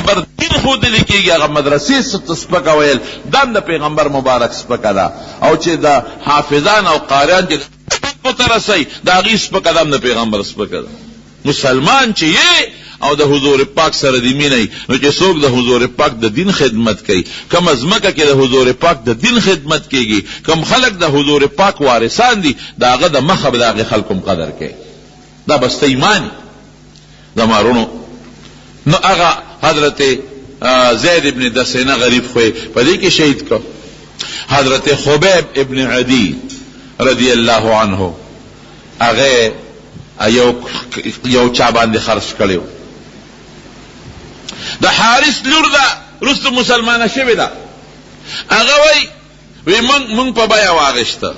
بر دین ښودلی کېږي هغه مدرسې سپکه ویل دم د پیغمبر مبارک سپکه ده او چې د حافظان او قاریان چې ته رسئ د هغې سپکه دم د پیغمبر سپکه ده مسلمان چې یې او د حضور پاک سره دی مینه نو چې څوک د حضور پاک د دین خدمت کوي، کم ازمکه کې د حضور پاک د دین خدمت کیږي، کم خلق د حضور پاک وارثان دي د هغه د مخه به د هغې خلکو قدر کوي. دا بسته ایمانی د مارونو. نو هغه حضرت زید ابن دسینه غریب خوی په دې کې شهید کو. حضرت خبیب ابن عدی رضی الله عنه هغه یو چا باندې خرج کړو. د حارث لور ده رست مسلمانه شوې ده. هغه وی مونږ په بیا واغشته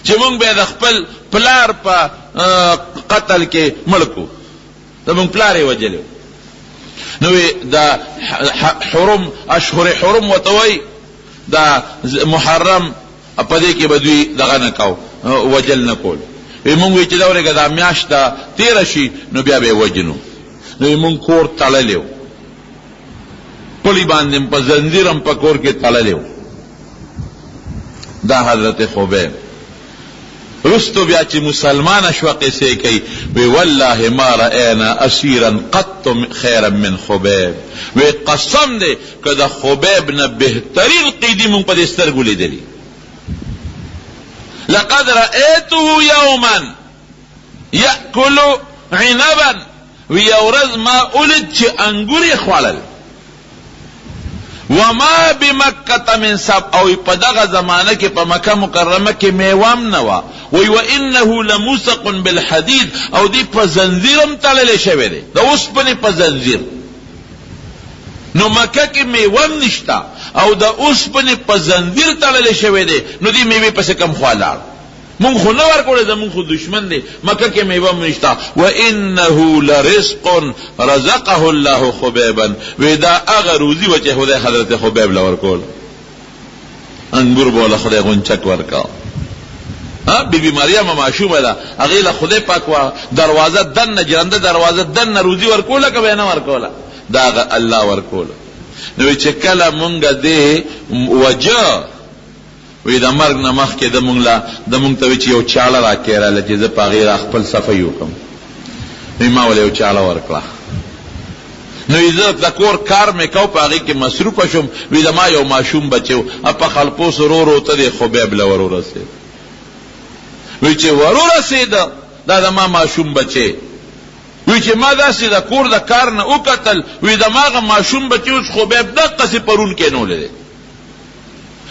چې مونږ به د خپل پلار په قتل کې مړ کو، د مونږ پلار یې وجلو. نو د حرم اشهر حرم ورته وایي د محرم په دې کې به دوی دغه نه کو وجل نه کول. وی مونږ وی چې دا ورګه دا میاشت تېره شي نو بیا به یې وجنو. نو وی مونږ کور تړلی و، پلی باندې په زنځیر هم په کور کې تړلی و. دا حضرت خبیب رستو بیا چې مسلمانه شوه قصې کوي وی والله ما رأینا اسیرا قط خیرا من خبیب. وی قسم دی که د خبیب نه بهترین قیدي مونږ په دې سترګو لیدلي. لقد رأيته يوما يأكل عنبا ويورز ما أولد چه انگور خوالل وما بمكة من سب او پدغ زمانه که پا مکه مکرمه که میوام نوا وإنه لموسق بالحديد او دی پا زنزیرم تلل شوه ده دا اسپنی پا زنزیر. نو مکه کې میوام نشتا او د اوسپنې په زنځیر تړلی شوی دی نو دې میوې پسې کم خوا لاړ. مونږ خو نه ورکولی زمونږ خو دشمن دی. مکه کې میوام نشتا. وانه لرزق رزقه الله خبیبا. وی دا هغه روزي وه چې خدای حضرت خبیب له ورکول. انګور به له خدای غونچک ورکا. بی بی مریم معشومه ده هغې له خدای پاک دروازه دننه جرنده دروازه دننه روزي ورکوله که به یې نه ورکوله؟ دا الله ورکول. نو چې کله مونږ دې وجه وی د مرګ نه مخکې د مونږ ته وی چې یو چاړه راکېراله چې زه په هغې را خپل صفحه وکړم. وی ما ولې یو چاړه ورکړه. نو وی زه د کور کار مې کو په هغې کې مصروفه شوم. وی د ما یو ماشوم بچی و په خلپوس ورو ته دې خبیب له ورورسېد. وی چې ورورسېده دا د ما ماشوم بچی. وی چې ما داسې د کور د کار نه وکتل وی د ماغه ماشوم بچی اوس خبیب دقسې پرون کېنولی دی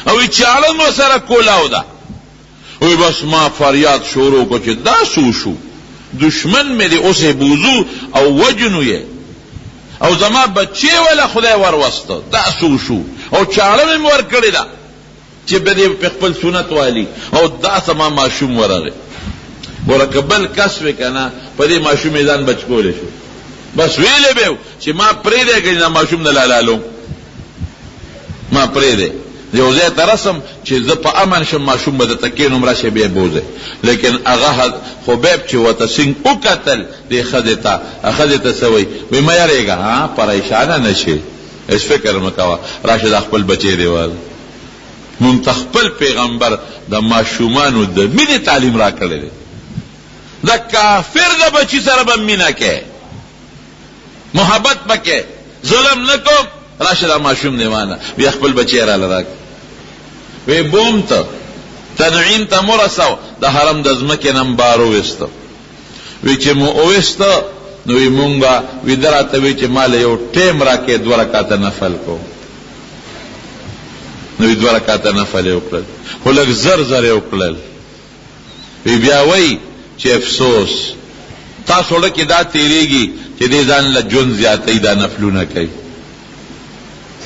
او وی چاړه مو سره کولاو ده. وی بس ما فریاد شروع کو چې دا سو شو دشمن مې دی اوس یې بوزو او وجنو یې او زما بچی ولا خدای وروسته دا سو شو او چاړه مې ورکړې ده چې به دې په خپل سنت والی او دا زما ماشوم ورغی. ګوره که بل کس وی که نه په دې ماشوم یې ځان بچ کولی شو. بس ویلی به چې ما پرېږدی که دا ماشوم نه لالالوم ما پرېږدی یو ځای ته رسم چې زه په امن شم ماشوم به درته کښېنوم راشئ بیا یې بوځئ. لیکن هغه خبیب چې ورته سینګ وکتل دې ښځې ته ښځې ته څه وایي وایي مه یارېږه پریشانه نه شي هېڅ فکر مه کوه راشه دا خپل بچی دې واله. مونږ ته خپل پیغمبر د ماشومانو د مینې تعلیم را کړی دی. دا کافر دا بچی سره به مینه کې محبت پکې ظلم نه کوم راشه دا ماشوم دیوانه بیا خپل بچی راله راک. وی بوم ته تنعیم ته مرسو د حرم د ځمکې نه بار وویسته. وی چې مو وویسته نو وی مونږ به وی ده راته وی چې ما له یو ټیم راکې 2 رکعته نفل کو. نو وی 2 رکعته نفل یې وکړل خو لږ زر زر یې وکړل. وی بیا وی چې افسوس تاسو له کې دا تیریږي چې دې ځان له ژوند زیاتوي دا نفلونه کوي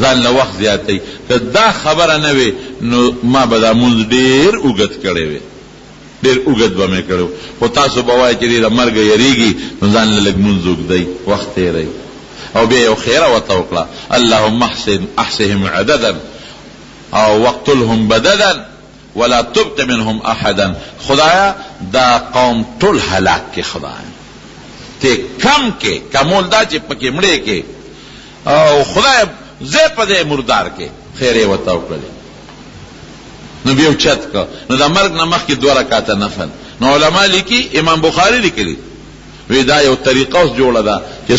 ځان له وخت زیاتوي. که دا خبره نه وي نو ما به دا مونځ ډېر اوږد کړی وی ډېر اوږد به مې کړی خو تاسو به وایئ چې دې د مرګه یریږي نو ځان له لږ مونځ اوږدوي وخت تېروي. او بیا یو خیره ورته وکړه اللهم احصهم عددا او وقتلهم بددا ولا تبق منهم احدا. خدایا دا قوم ټول هلاک کې خدایا ته کم کې کمول دا چې پکې مړې کې او خدای زه په دې مردار کې خیر یې ورته وکړلې. نو بیا اوچت که نو د مرګ نه مخکې 2 رکعته نفل. نو علما لیکي امام بخاري لیکلي وی دا یو طریقه اوس جوړه ده چې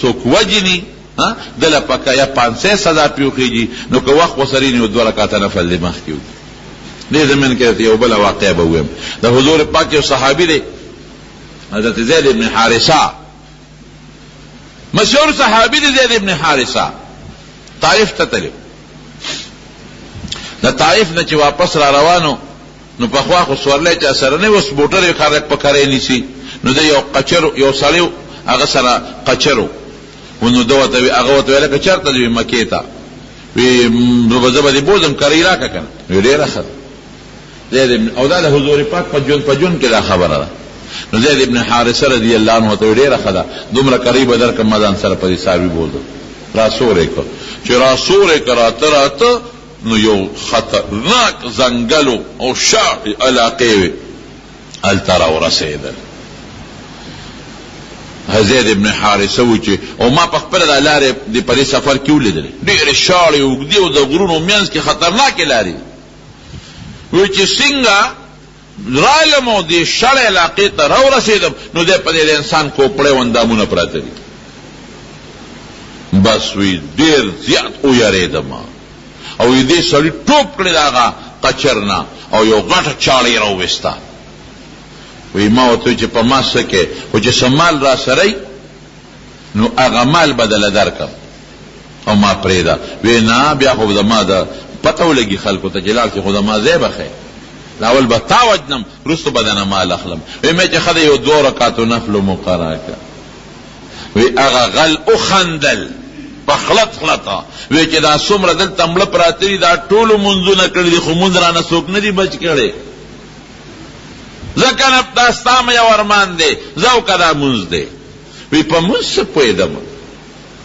څوک وجني دله پکا یا 500 سزا پیوخیږي، نو که وخت وسري نو 2 رکعاته نفل دې مخکې وکړي. دې زمین کې یو بله واقعه به ووایم. د حضور پاک یو صحابي دی حضرت زید ابن حارثه، مشهور صحابي دی زید ابن حارثه، طائف ته تللی. د طائف نه چې واپس را روانو نو په خوا خو سورلی چا سره نه، اوس موټر یې خلک په کری نیسي، نو د یو قچر یو سړی هغه سره قچر نو هغه ورته ویل که چېرته دی؟ مکې ته. وی نو زه به دې بوځم کرۍ راکړه که نه. وی ډېره ښه ده. او دا د حضور پاک په ژوند کې دا خبره ده. نو زید ابن حارثه رضی الله عنه ته ډېره ښه ده، دومره کرۍ به درکړم ما ځان سره په دې څاروي بوځم. راسوری کړ چې راسوری کړ راته نو یو خطرناک ځنګلو او شاړې علاقې وې، هلته راورسېدل. زید ابن حارثه و چې او ما په خپله دا لارې د په دې سفر کې ولیدلې، ډېرې شاړې اوږدې او د غرونو منځ کې خطرناکې لارې. وی چې څنګه رالم او دې شړې علاقې ته راورسېدم نو دی په دې د انسان کوپړې و اندامونه پراته دي. بس وی ډېر زیات ویرېدم او دې سړي ټوپ کړې د هغه قچر نه او یو غټه چاړه یې راوویسته. وی ما ورته چې په ما څه کې خو چې څه مال را سره نو هغه مال بدله درکړم او ما پرېږده. وی نه بیا خو زما د پته ولګي خلکو ته چې لاړ شي خو زما ځای به ښه، اول به تا وجنم وروسته به دنه مال اخلم. وی مې چې ښه یو 2 رکعاتو نفلو مقرره کړه. وی هغه غل وخندل په خلطه. وی چې دا څومره دلته مړه پراته دي دا ټولو منځونه کړي دي خو مونځ رانه څوک نه دي بچ کړی، ځکه نه دا ستا مې یو ارمان دی زه او که دا مونځ دی. وی په مونځ څه پوهېدم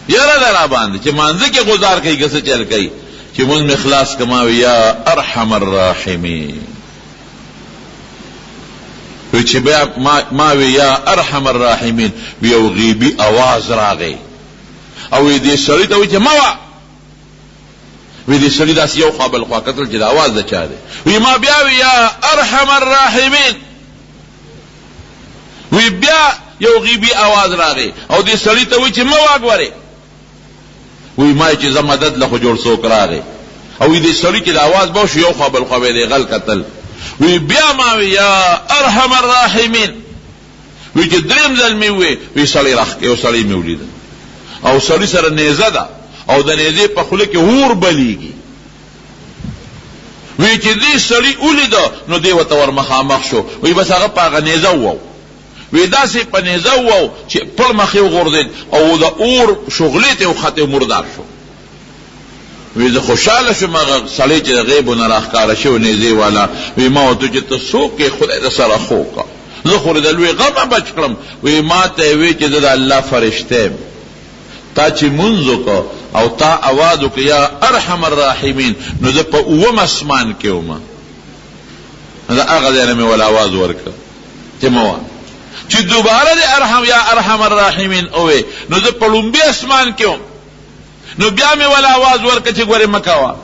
یاره ده را باندې چې مانځه کې ګزار کوي که څه چل کوي چې مونځ مې خلاص کما وی یا ارحم الراحمین. وی چې بیا ما وی یا ارحم الراحمین وی یو غیبي اواز راغی او وی دې سړي ته وی چې ما وا وی دې سړي داسې یو خوا بل خوا کتل چې د اواز د چا دی. وی ما بیا وی یا ارحم الراحمین وی بیا یو غیبي اواز راغی او دې سړي ته وی چې ما واګورې. وی ما چې زه مدد له خو جوړ څوک راغی او دې سړي چې د اواز به شو یو خوا بل خوا به دې غل کتل. وی بیا ما وی یا ارحم الراحمین وی چې دریم ځل مې وی سړی راخ یو سړی مې ولیده او سړی سره نیزه ده او د نیزې په خوله کې اور بلیږي. وی چې دې سړی ولیده نو دې ورته ور مخامخ شو. وی بس هغه په هغه نیزه وو، وی داسې په نیزه وو چې پر مخ یې وغورځېد او د اور شغلې ته وختې مردار شو. وی زه خوشحاله شوم هغه سړی چې د غیبو نه راښکاره شوی نیزې والا. وی ما ورته چې ته څوک یې خدای د سره خو کا زه خو د لوی غمه بچ کړم. وی ما ته یې وی چې زه د الله فرشته یم، تا چې مونځ وکړه او تا اواز وکړه یا ارحم الراحمین نو زه په 9 اسمان کې وم. دا هغه ځای نه مې ول اواز ورکړه چې مه وایه چې دوباره د ارحم یا ارحم الراحمین اوې نو زه په لومبي اسمان کې وم. نو بیا مې ول اواز ورکړه چې ګورې مه کوه.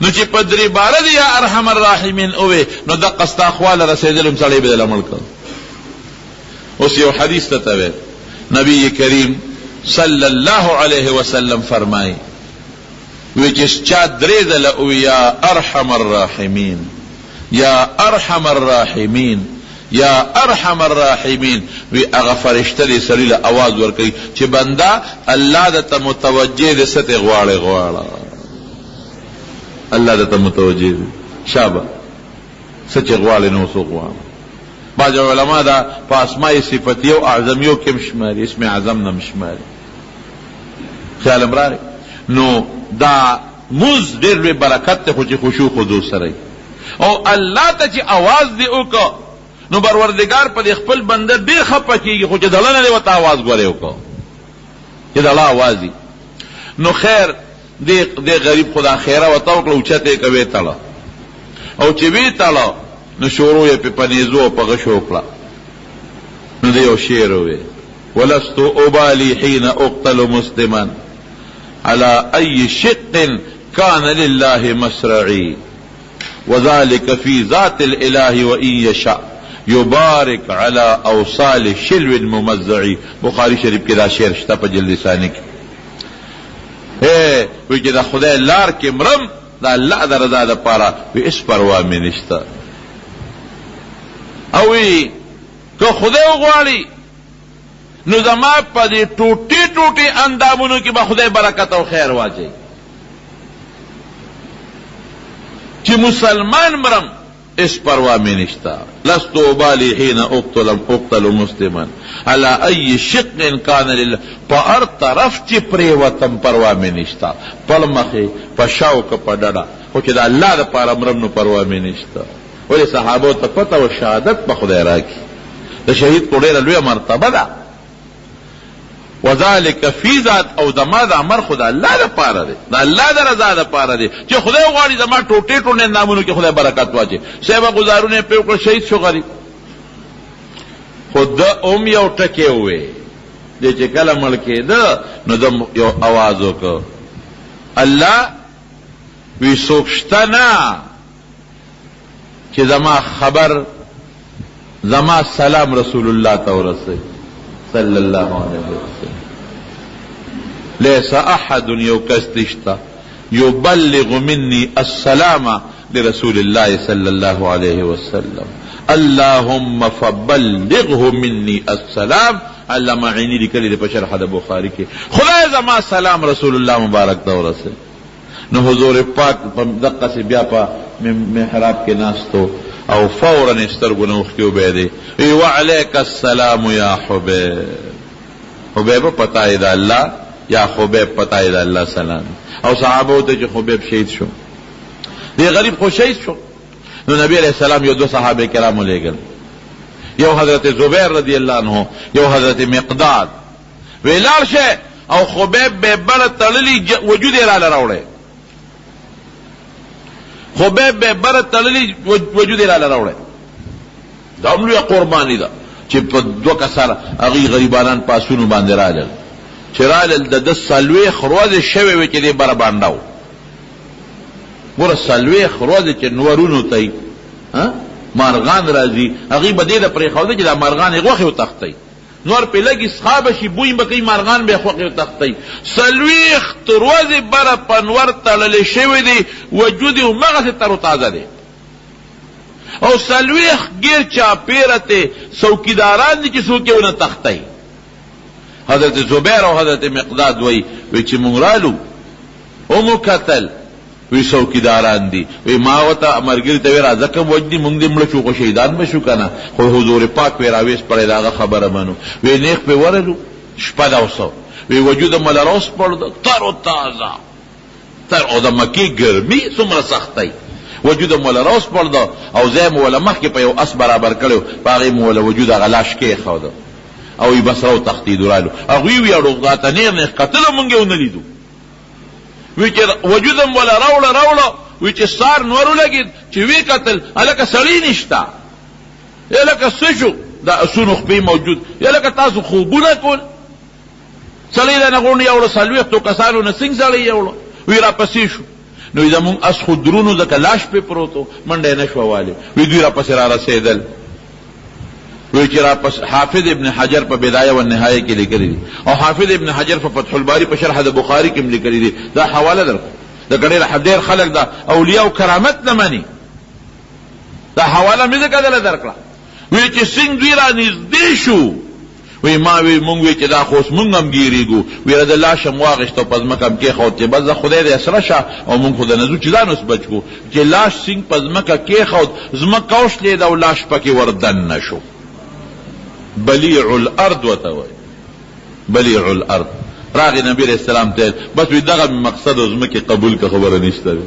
نو چې په 3 باره د یا ارحم الراحمین اوې نو دقه ستا خواله رسېدلم سړی به دله مړ کړ. اوس یو حدیث ته ویل نبی کریم صلی الله علیه وسلم فرمائی وی چې چا 3 ځله اوی یا ارحم الراحمین یا ارحم الراحمین یا ارحم الراحمین وی هغه فرشته دې سړي له اواز ورکوي چې بنده الله درته متوجه دې څه ته غواړې الله درته متوجه دې شابه څه چې غواړې نو څه غواړې. بعض علما دا په اسماء صفتیه او اعظمیو کې مشماري اسم اعظم نه مشماري خیال امراري. نو دا موز ډېر لوی برکت ته خو چې خشوع خضوع سره او الله ته چې اواز دی وکړه نو پروردګار په خپل بنده ډېر خفه کېږي خو چې دله نه دی ورته اواز ګورې وکړه چې د الله اواز دی. نو خیر دې غریب خدا خیره ورته وکړه اوچته یې کوې تړه او چې ویې تړه نو شروع یې په نیزو او په غشو وکړه. نو دی یو شعر ووی ولست ابالي حين اقتل مسلما على اي شق كان لله مسرعي وذلك في ذات الاله وان يشاء یبارک علی اوصال شلو ممزعی. بخاری شریف کې دا شعر شته په جلد ثانی کې. وی چې دا خدای لار کې مرم دا الله د رضا دپاره، وی اس پروا مې نشته. او وی که خدای وغواړي نو زما په دې ټوټې ټوټې اندامونو کې به خدای برکت او خیر واچوي. چې مسلمان مرم اس پروا میں نشتا. لست ابالی حين اقتل مسلما على اي شق كان لله. په هر طرف چې پریوتم پروا میں نشتا، پړ مخې په شوق په ډډه، خو چې د الله دپاره مرم نو پروا میں نشتا. ولې صحابو ته پته و شهادت به خدای راکړي. د شهید کو ډېره لویه مرتبه ده. وذالک فی ذات، او زما د امر خو د الله دپاره دی، د الله د رضا دپاره دی. چې خدای غواړي زما ټوټې ټوټې اندامونو کې خدای برکت واچي. صاحبه ګزارونه یې پرې وکړه، شهید شو غریب. خو ده هم یو ټکی ووی، دی چې کله مړ کېده نو ده یو اواز وکړ، الله وی څوک شته نه چې زما خبر زما سلام رسول الله ته ورسوي صلی الله علیه وسلم. لیس احد یو کس نشته یبلغ منی السلام لرسول الله صلی الله علیه وسلم. اللهم فبلغه منی السلام. علامہ عینی لیکلی دی په شرح د بخاری کې، خدای زما سلام رسول الله مبارک ته ورسوي. نو حضور پاک په دقه سي بیا په محراب کې ناستو او فورا سترګو نه اوښتي وبهدې، وی وعلیک السلام یا حبیب. حبیب پتا یې د الله، یا حبیب پتا یې د الله سلام. او صحابه ته چې حبیب شهید شو، دی غریب خو شهید شو. نو نبی علیہ السلام یو دو صحابه کرام لېږل، یو حضرت زبیر رضی اللہ عنہ، یو حضرت مقداد. وی لاړ شه او حبیب به بره تړلی وجود یې راله راوړی. خبیب به بره تړلی وجود یې راله راوړی. دا هم لویه قرباني ده چې په دوه کسره هغوی غریبانان په آسونو باندې رالل، چې رالل د ده څلوېښت ورځې شوې وې چې دې بره بانډه و. ګوره څلوېښت ورځې چې نورونو ته یې مارغان راځي، هغوی به دې ته پرېښوده چې دا مارغان یې غوښې وتښتئ، نور پې لږ اسخابه شي بوی به کوي، مارغان به یې خوښې وتښتئ. څلوېښت ورځې بره په نور تړلی شوی دی، وجود یې همغسې تر و تازه دی. او څلوېښت ګیر چاپېره ته څوکیداران دي چې څوک یې ونه تښتئ. حضرت زبیر او حضرت مقداد وی چې مونږ رالو ومو کتل، وی څوکیداران دي. وی ما ورته ملګري ته وی راځه که وجدي مونږ دې مړه شو خو شهیدان به شو که نه. خو حضور پاک وی راویست پړی د هغه خبره منو. وی نیغ پې ورلو شپه ده وسو، وی وجود مله راوسپړده تر و تازه، تر او د مکې ګرمي څومره سختۍ، وجود مله راوسپړده او ځای مو وله مخکې په یو اس برابر کړی، په هغې مو وله وجود هغه لاش کېښوده او وی بس راوتښتېدو رالو. هغوی وی اړو راته نیغ نیغ کتلو مونږ یې ونه لیدو. وی چې وجودم ولا راوړه وی چې سار نور ولګید چې وی قتل الکه سړی نشتا، الکه څه شو دا اسونو خپې موجود، الکه تاسو خوبونه کول سړی له نغون یوړو څلوېښتو کسانو نه څنګه سړی یوړو. وی راپسې شو، نو زمونږ اس خو درونو ځکه لاش پې پروت و، منډه یې نه شوه والی. وی دوی راپسې را رسېدل. وی چې راپس حافظ ابن حجر په بدایه و نهایه کې لیکلی دي، او حافظ ابن حجر په فتح الباری په شرح د بخاری کې هم لیکلی دي. دا حواله درکړه، د ډېر خلک دا اولیاء او کرامت نه مني، دا حواله مې ځکه دله درکړه. وی چې څنګه دوی را نږدې شو، وی ما وی مونږ وی چې دا خو اوس مونږ هم ګیرېږو. وی د لاش هم واغېست او په ځمکه هم کېښود چې بس د خدای دې اسره شه او مونږ خو د نه ځو چې ځان اوس بچ کړو. چې لاش څنګه په ځمکه کېښود، ځمکه وشلېده او لاش پکې وردن نه شو. بلیع الارض وته وای، بلیع الارض. راغی نبی علیہ السلام ته بس وی دغه مقصد او ځمکې قبول که خبره نشته.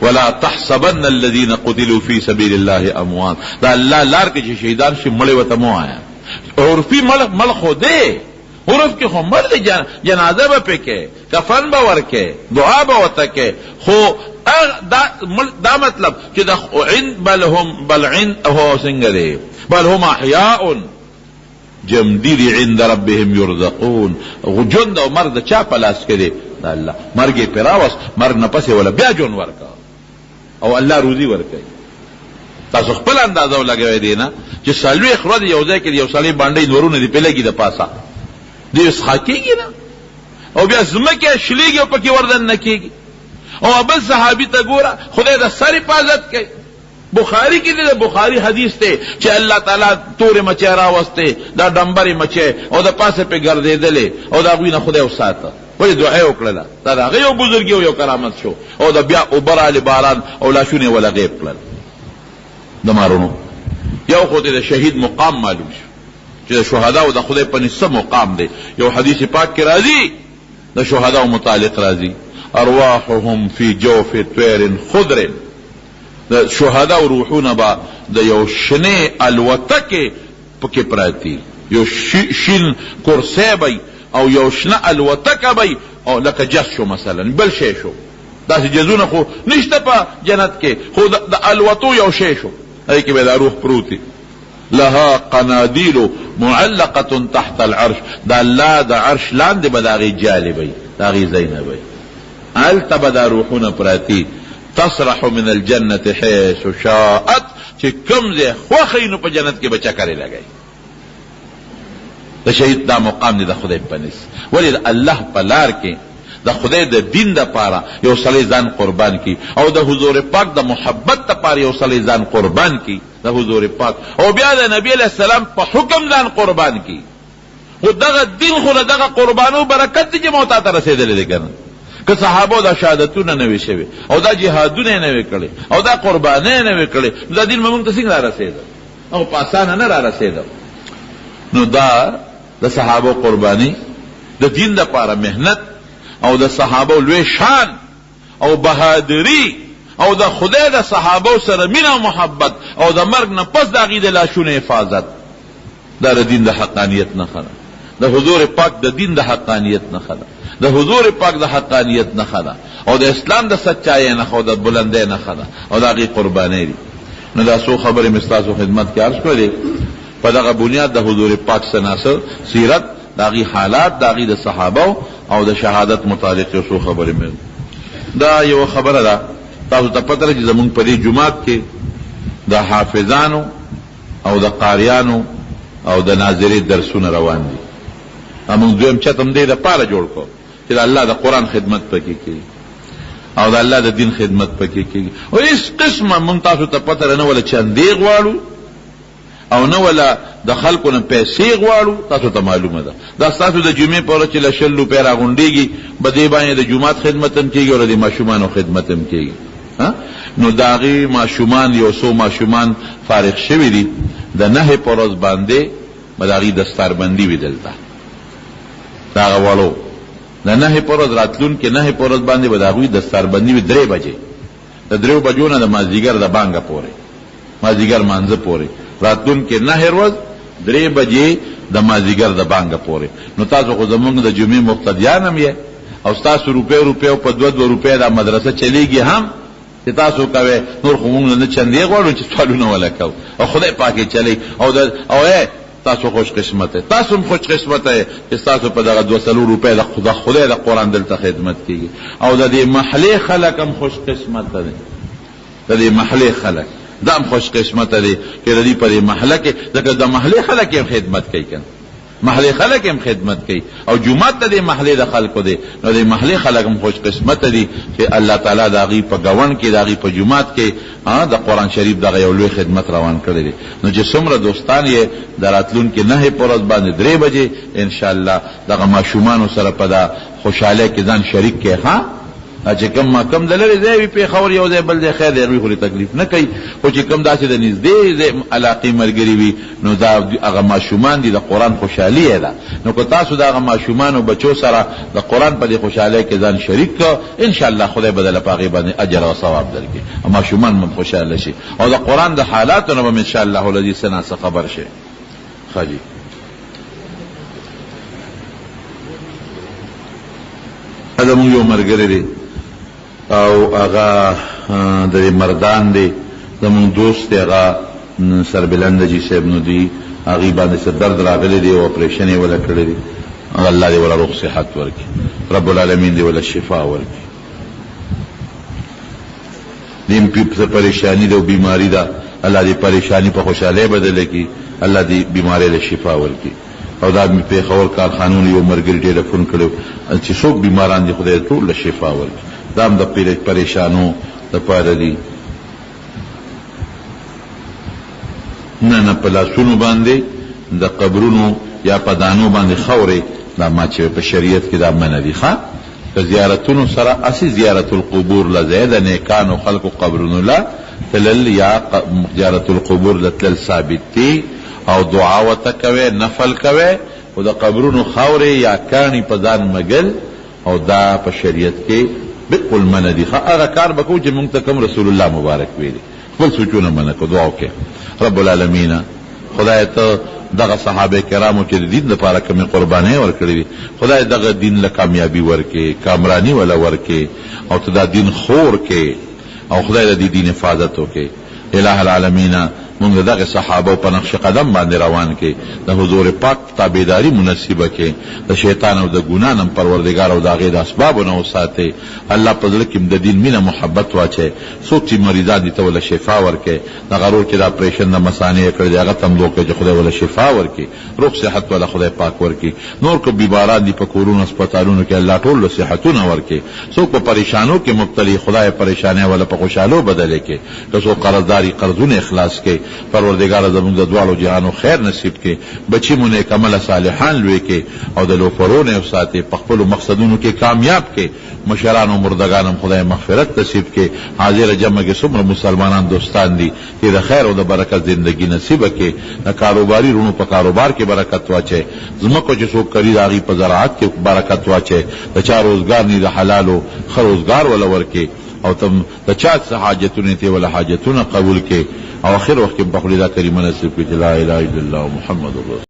ولا تحسبن الذين قتلوا في سبيل الله اموات. دا الله لار کې چې شهیدان شي مړی وته مو آیا عرفي مړ خو دی، عرف کې خو مړ دی، جنازه به پکې، کفن به ورکې، دعا به وته کې. خو دا مطلب چې د بل عند هو څنګه دی، بل هم احیاء جمدیر عند ربهم یرزقون. ژوند او مرګ د چا په لاس کې دی؟ د الله. مرګ یې پې راوست، مرګ نه پسې ولا بیا ژوند ورکړه او الله روزي ورکوي. تاسو خپل اندازه ولګوئ دی نه چې څلوېښت ورځې یو ځای کې یو سړی باندې نورونه دې پې لګي د پاسه دی څښا کېږي نه او بیا ځمکې شلېږي او پکې وردن نه کېږي او بل صحابي ته ګوره خدای د سر حفاظت کوي بخاری کې د بخاری حدیث ته چې الله تعالی تورې مچۍ راوستې دا ډمبرې مچۍ او د پاسه پې ګرځېدلې او د هغوی نه خدای وساته ولې دعا یې وکړله دا د هغه یو بزرګي او یو کرامت شو او د بیا اوبه راغلې باران او لاشونه یې ولغیب کړل د مارونو یو خو د شهید مقام معلوم شو چې د شهداو د خدای په نسبت مقام دی یو حدیث پاک کې راځي د شهداو متعلق راځي ارواحهم فی جوف طیر خضر د شهداو روحونه به د یو شنې الوتکې پکې پراتی یو شین کرسی بی او یو شنه الوتکه بی او لکه جس شو مثلا بل شی شو داسې جزونه خو نشته په جنت کې خو د الوتو یو شی شو هغې کې به دا روح پروت لها قنادیل معلقه تحت العرش د الله د عرش لاندې به د هغې جالې بی د هغې ځای نه بی هلته به دا روحونه پراتی تصرح من الجنة حيث شاءت چې کوم ځای خوښوي نو په جنت کې به چکرې لګوي د شهید دا مقام دی د خدای په نس ولې د الله په لار کې د خدای د دین دپاره یو سړی ځان قربان کی او د حضور پاک د محبت دپاره یو سړی ځان قربان کی د حضور پاک او بیا د نبی علیہ السلام په حکم ځان قربان کی خو دغه دین خو له دغه قربانو برکت دی چې موتا ته رسېدلی دی که نه که صحابو دا شهادتونه نه وي شوي او دا جهادونه یې نه وي کړي او دا قربانۍ یې نه وي کړي دا دین به موږ ته څنګه را رسېده او په اسانه نه را رسېده نو دا د صحابو قرباني د دین دپاره محنت او د صحابو لوی شان او بهادري او د خدای د صحابو سره مینه او محبت او د مرګ نه پس د هغوی د لاشونو حفاظت دا د دین د حقانیت نښه ده د حضور پاک د دین د حقانیت نښه ده د حضور پاک د حقانیت نښه ده او د اسلام د سچایۍ نښه او د بلندۍ نښه ده او د هغې قربانۍ دي نو دا څو خبرې مې ستاسو خدمت کې عرض کړلې په دغه بنیاد د حضور پاک سناسه سیرت د هغې حالات د هغې د صحابو او د شهادت متعلق یو څو خبرې مې دا یوه خبره ده تاسو ته پته ده چې زمونږ په دې جومات کې د حافظانو او د قاریانو او د ناظرې درسونه روان دي موږ دویم چت هم دې دپاره جوړ کړو چې د الله د قرآن خدمت پکې کېږي او د الله د دین خدمت پکې کېږي او هېڅ قسمه موږ تاسو ته پته ده نه ولا چندې غواړو او نه ولا د خلکو نه پیسې غواړو تاسو ته معلومه ده دا ستاسو د جمعې په ورځ چې له 100 روپۍ راغونډېږي په دې باندې د جومات خدمت هم کېږي او د ماشومانو خدمت هم کېږي نو د هغې ماشومان یو څو ماشومان فارغ شوي دي د 9 په ورځ باندې به د هغې دستاربندي وي دلته د هغه وړو د 9 په ورځ راتلونکې 9 په ورځ باندې به د هغوی دستاربندي وي 3 بجې د 3 بجو نه د مازدیګر د بانګه پورې مازدیګر مانځه پورې راتلونکې 9 ورځ 3 بجې د مازدیګر د بانګه پورې نو تاسو خو زمونږ د جمعې مقتدیان هم یې او ستاسو روپۍ او په 2 روپۍ دا مدرسه چلیږي هم چې تاسو کوئ نور خو موږ نه چندې غواړو چې سوالونه ولا کوو او خدای پاک یې چلی او تاسو خوش قسمت تاسو هم خوش قسمت چې تاسو په دغه 200 روپۍ د خدای د قرآن دلته خدمت کېږي او د دې محلې خلک هم خوش قسمت دي د دې محلې خلک دا هم خوش قسمت دي چې د دې په دې محله کې ځکه د محلې خلک هم خدمت کوي که محلې خلک هم خدمت کوي او جومات ته د محلې د خلکو دی نو د محلې خلک هم خوش قسمت دي چې الله تعالی د هغې په ګوند کې د هغې په جومات کې د قرآن شریف دغه یو لوی خدمت روان کړی دی نو چې څومره دوستان یې د راتلونکې 9 په ورځ باندې 3 بجې انشاءالله دغه ماشومانو سره په دا خوشحالۍ کې ځان شریک کړي چې کم ما کم د لرې ځای وي پېښور یو ځای بل ځای خیر دی هغوی خو تکلیف نه کوي خو چې کم داسې د نږدې علاقې ملګري وي نو دا هغه ماشومان دي د قرآن خوشحالي یې ده نو که تاسو د هغه ماشومانو بچو سره د قرآن په دې خوشحالۍ کې ځان شریک کړه انشاءالله خدای به دله په هغې باندې اجر او ثواب درکړي او ماشومان هم خوشحاله شي او د قرآن د حالاتو نه به انشاءالله الذي څه ناڅه خبر شي ښه جي زمونږ یو ملګری دی او هغه د مردان دی زمونږ دوست دی هغه سربلند جي صاحب نو دی هغې باندې څه درد راغلی دی او اپریشن یې وله کړی دی الله دې وله روغ صحت ورکړي رب العالمین دې وله شفا ورکړي دیم څه پریشاني ده او بیماري ده الله دې پریشانی په خوشحالۍ بدله کړي، الله دې بیماری له شفا ورکړي. او دا مې پېښور کارخانو یو ملګري ټېلیفون کړی چې څوک بیماران دي خدای ټول له شفا ورکړي. دا هم د پریشانو دپاره دي. نه په لاسونو باندې د قبرونو یا په دانو باندې خورې، دا ما چې په شریعت کې دا منع دي. ښه که زیارتونو سره اسی زیارت القبور لځای د نیکانو خلقو قبرونو لا تلل یا زیارت القبور لتلل ثابت دي، او دعا ورته کوي، نفل کوي، او د قبرونو خورې یا کاڼي په ځان مګل، او دا په شریعت کې بالکل منع دي. هغه کار به کوو چې موږ ته کوم رسول الله مبارک ویلي. خپل سوچونه منع کړو. دعا وکړئ رب العالمین خدای ته دغه صحابه کرامو چې د دین لپاره کومې قربانۍ ورکړې دي، خدای دغه دین له کامیابي ورکړي، کامراني ولا ورکړي، او ته دا دین خور کې، او خدای د دې دین حفاظت وکړي. الہ العالمین مونږ دغه صحابه په نقش قدم باندې روان کې، د حضور پاک تابعداري مناسبه کې، د شیطان او د ګناه نه پروردګار او د هغې د اسبابو نه وساتئ. الله په زړه کې د دین مینه محبت واچئ. څوک چې مریضان دي ته وله شفا ورکړي، دغه ورور چې د اپریشن د مثانې یې کړی دی هغه ته هم دعا کوئ چې خدای وله شفا ورکړي، روغ صحت وله خدای پاک ورکړي. نور که بیماران دي په کورونو هسپتالونو کې الله ټول له صحتونه ورکړي. څوک په پریشانو کې مبتلي خدای پریشانۍ وله په خوشحالو بدلې کړي. که څوک قرضداري قرضونه اخلاص کړي، پروردگار زموږ د دواړو جهانو خیر نصیب کې، بچی مو نیک عمله صالحان لوی کې، او د لوفرو نه وساتي، په خپلو مقصدونو کې کامیاب کې، مشران او مردگان هم خدای مغفرت نصیب کې. حاضر جمع کې څومره مسلمانان دوستان دي چې د خیر او د برکت زندگی نصیبه کې، د کاروباري رونو په کاروبار کې برکت واچي، ځمکو چې څوک کړي د هغې په زراعت کې برکت واچي، د چا روزګار نه د حلالو ښه روزګار وله ورکړي، او تم د چا څه حاجتونه ته ولا حاجتونه قبول کې، او اخر وخت کې په خپل دا کریمه نصیب کړي چې لا اله الا الله محمد رسول